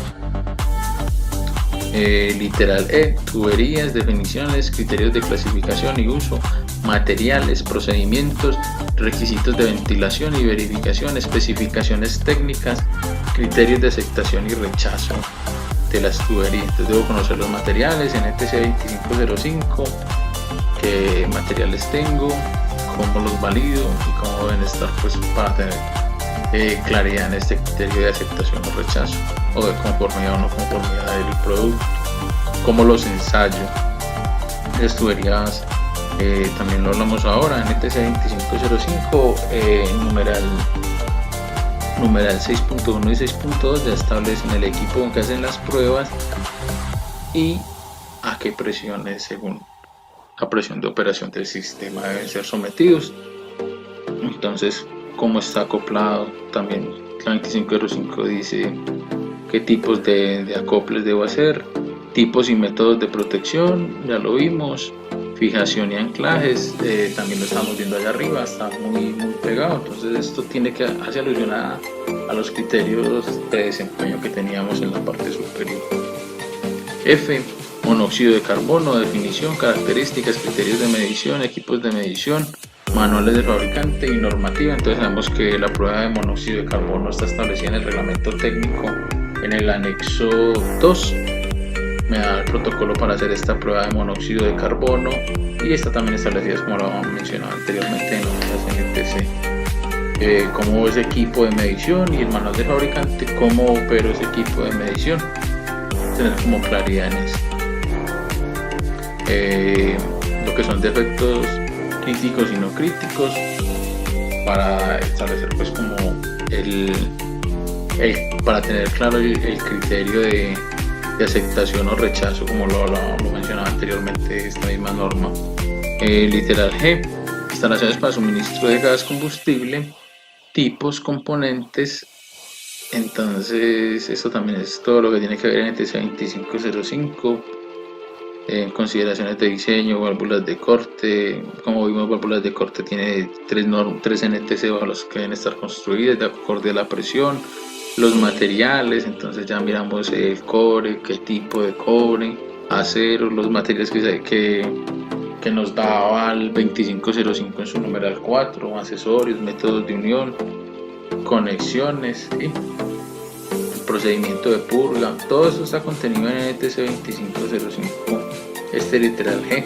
Literal E, tuberías, definiciones, criterios de clasificación y uso, materiales, procedimientos, requisitos de ventilación y verificación, especificaciones técnicas, criterios de aceptación y rechazo de las tuberías. Entonces debo conocer los materiales, NTC 2505, qué materiales tengo, cómo los valido y cómo deben estar, pues, para tener claridad en este criterio de aceptación o rechazo, o de conformidad o no conformidad del producto, cómo los ensayo. Las tuberías también lo hablamos ahora, NTC 2505, numeral 6.1 y 6.2 ya establecen el equipo con que hacen las pruebas y a qué presiones, según la presión de operación del sistema, deben ser sometidos. Entonces, cómo está acoplado, también la 2505 dice qué tipos de acoples debo hacer, tipos y métodos de protección, ya lo vimos, fijación y anclajes, también lo estamos viendo allá arriba, está muy pegado. Entonces esto tiene que hacer alusión a los criterios de desempeño que teníamos en la parte superior. F, monóxido de carbono, definición, características, criterios de medición, equipos de medición, manuales del fabricante y normativa. Entonces sabemos que la prueba de monóxido de carbono está establecida en el reglamento técnico en el anexo 2. Me da el protocolo para hacer esta prueba de monóxido de carbono, y está también establecida, como lo habíamos mencionado anteriormente, en las NTC. Cómo es equipo de medición y el manual del fabricante, cómo opero ese equipo de medición, tener como claridad en eso. Lo que son defectos críticos y no críticos, para establecer, pues, como para tener claro el criterio de aceptación o rechazo, como lo mencionaba anteriormente esta misma norma. Literal G, instalaciones para suministro de gas combustible, tipos, componentes. Entonces esto también es todo lo que tiene que ver en NTC 2505. Consideraciones de diseño, válvulas de corte. Como vimos, válvulas de corte tiene tres NTC bajo los que deben estar construidas de acorde a la presión. los materiales, entonces ya miramos el cobre, qué tipo de cobre, acero, los materiales que nos daba el 2505 en su numeral 4, accesorios, métodos de unión, conexiones, ¿sí? El procedimiento de purga, todo eso está contenido en NTC 2505, este literal G.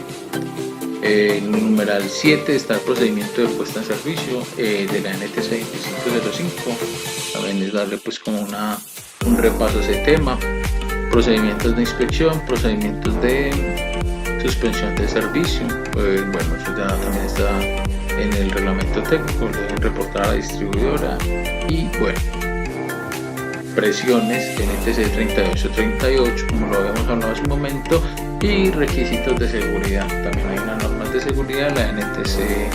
En el numeral 7 está el procedimiento de puesta en servicio de la NTC 2505. También es darle pues como un repaso a ese tema. Procedimientos de inspección, procedimientos de suspensión de servicio. Bueno, eso ya también está en el reglamento técnico, le deben reportar a la distribuidora. Y bueno, presiones, NTC 3838, como lo habíamos hablado hace un momento, y requisitos de seguridad. También hay unas normas de seguridad, la NTC,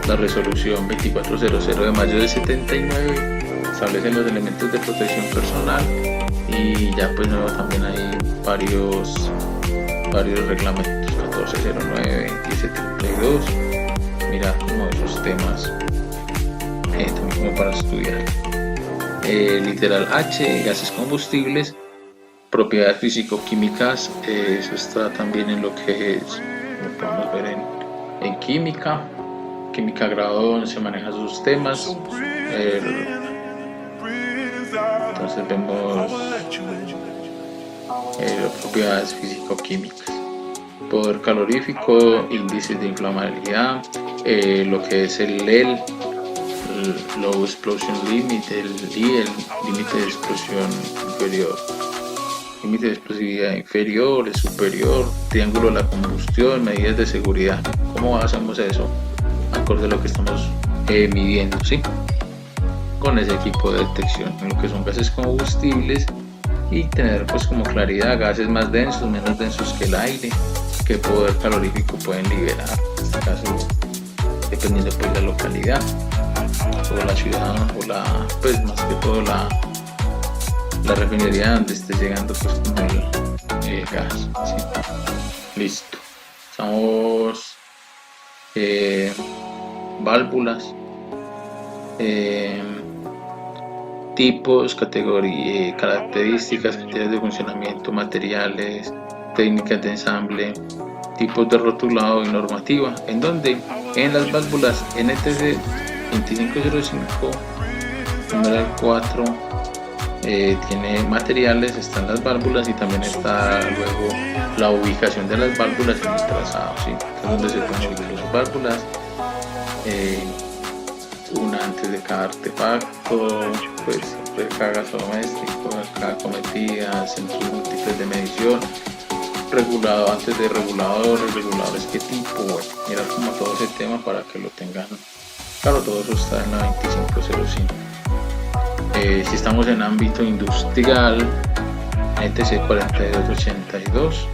la resolución 2400 de mayo del 79, establece los elementos de protección personal, y ya pues luego también hay varios reglamentos, 1409, 2732, mira como esos temas también como para estudiar. Literal H, gases combustibles, propiedades físico-químicas, eso está también en lo que es, lo podemos ver en química grado 11 maneja sus temas. Entonces vemos propiedades físico-químicas, poder calorífico, índices de inflamabilidad, lo que es el LEL, Low Explosion Limit, el límite de explosión inferior, límite de explosividad inferior, superior, triángulo de la combustión, medidas de seguridad. ¿Cómo hacemos eso? Acorde a lo que estamos midiendo, ¿sí? Con ese equipo de detección, en lo que son gases combustibles, y tener pues como claridad gases más densos, menos densos que el aire, qué poder calorífico pueden liberar, en este caso dependiendo pues la localidad o la ciudad o pues más que todo la refinería donde esté llegando pues como el gas, ¿sí? Listo. Estamos válvulas, tipos, características, criterios de funcionamiento, materiales, técnicas de ensamble, tipos de rotulado y normativa, en donde en las válvulas NTC 2505 numeral 4 tiene materiales, están las válvulas, y también está luego la ubicación de las válvulas en el trazado, ¿sí? Donde se pueden ubicar las válvulas, una antes de cada artefacto, pues siempre cada gasto doméstico, cada cometida, centros múltiples de medición, regulado antes de reguladores qué tipo, bueno, mira como todo ese tema para que lo tengan claro. Todo eso está en la 2505. Si estamos en ámbito industrial, NTC 4282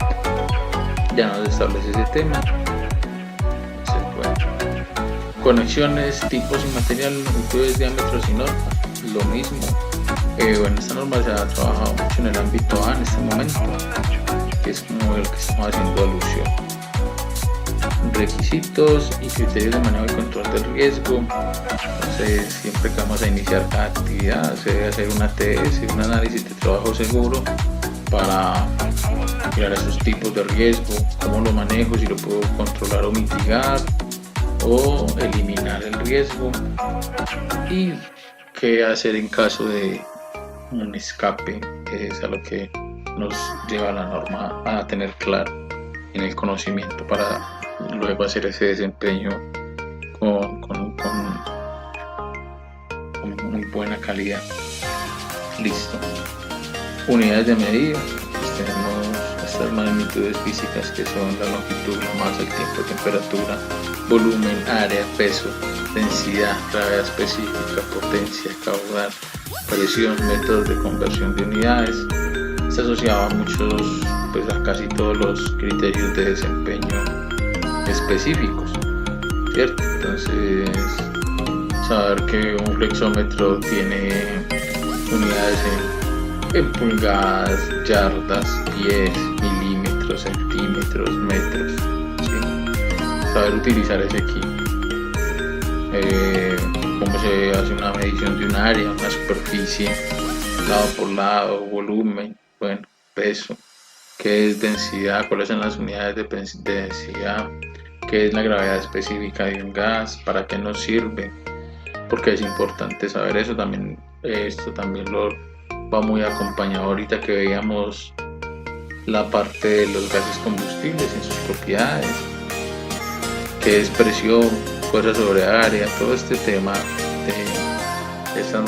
ya nos establece ese tema. Conexiones, tipos y material, longitudes, diámetros y normas, lo mismo. Bueno, esta norma se ha trabajado mucho en el ámbito A en este momento, que es como el que estamos haciendo alusión. Requisitos y criterios de manejo y control del riesgo. Entonces, siempre que vamos a iniciar cada actividad, se debe hacer una ATS, un análisis de trabajo seguro, para mirar esos tipos de riesgo, cómo lo manejo, si lo puedo controlar o mitigar, o eliminar el riesgo, y qué hacer en caso de un escape, que es a lo que nos lleva la norma a tener claro en el conocimiento para luego hacer ese desempeño con muy buena calidad. Listo. Unidades de medida, pues tenemos estas magnitudes físicas que son la longitud, la masa, el tiempo, temperatura, volumen, área, peso, densidad, gravedad específica, potencia, caudal, presión, métodos de conversión de unidades. Se asociaba a pues a casi todos los criterios de desempeño específicos, ¿cierto? Entonces, saber que un flexómetro tiene unidades en pulgadas, yardas, pies, milímetros, centímetros, metros, ¿sí? Saber utilizar ese equipo. cómo se hace una medición de un área, una superficie, lado por lado, volumen, bueno, peso, qué es densidad, cuáles son las unidades de densidad, qué es la gravedad específica de un gas, para qué nos sirve, porque es importante saber eso también. Esto también lo va muy acompañado ahorita que veíamos la parte de los gases combustibles en sus propiedades, qué es presión, fuerza sobre área, todo este tema de estas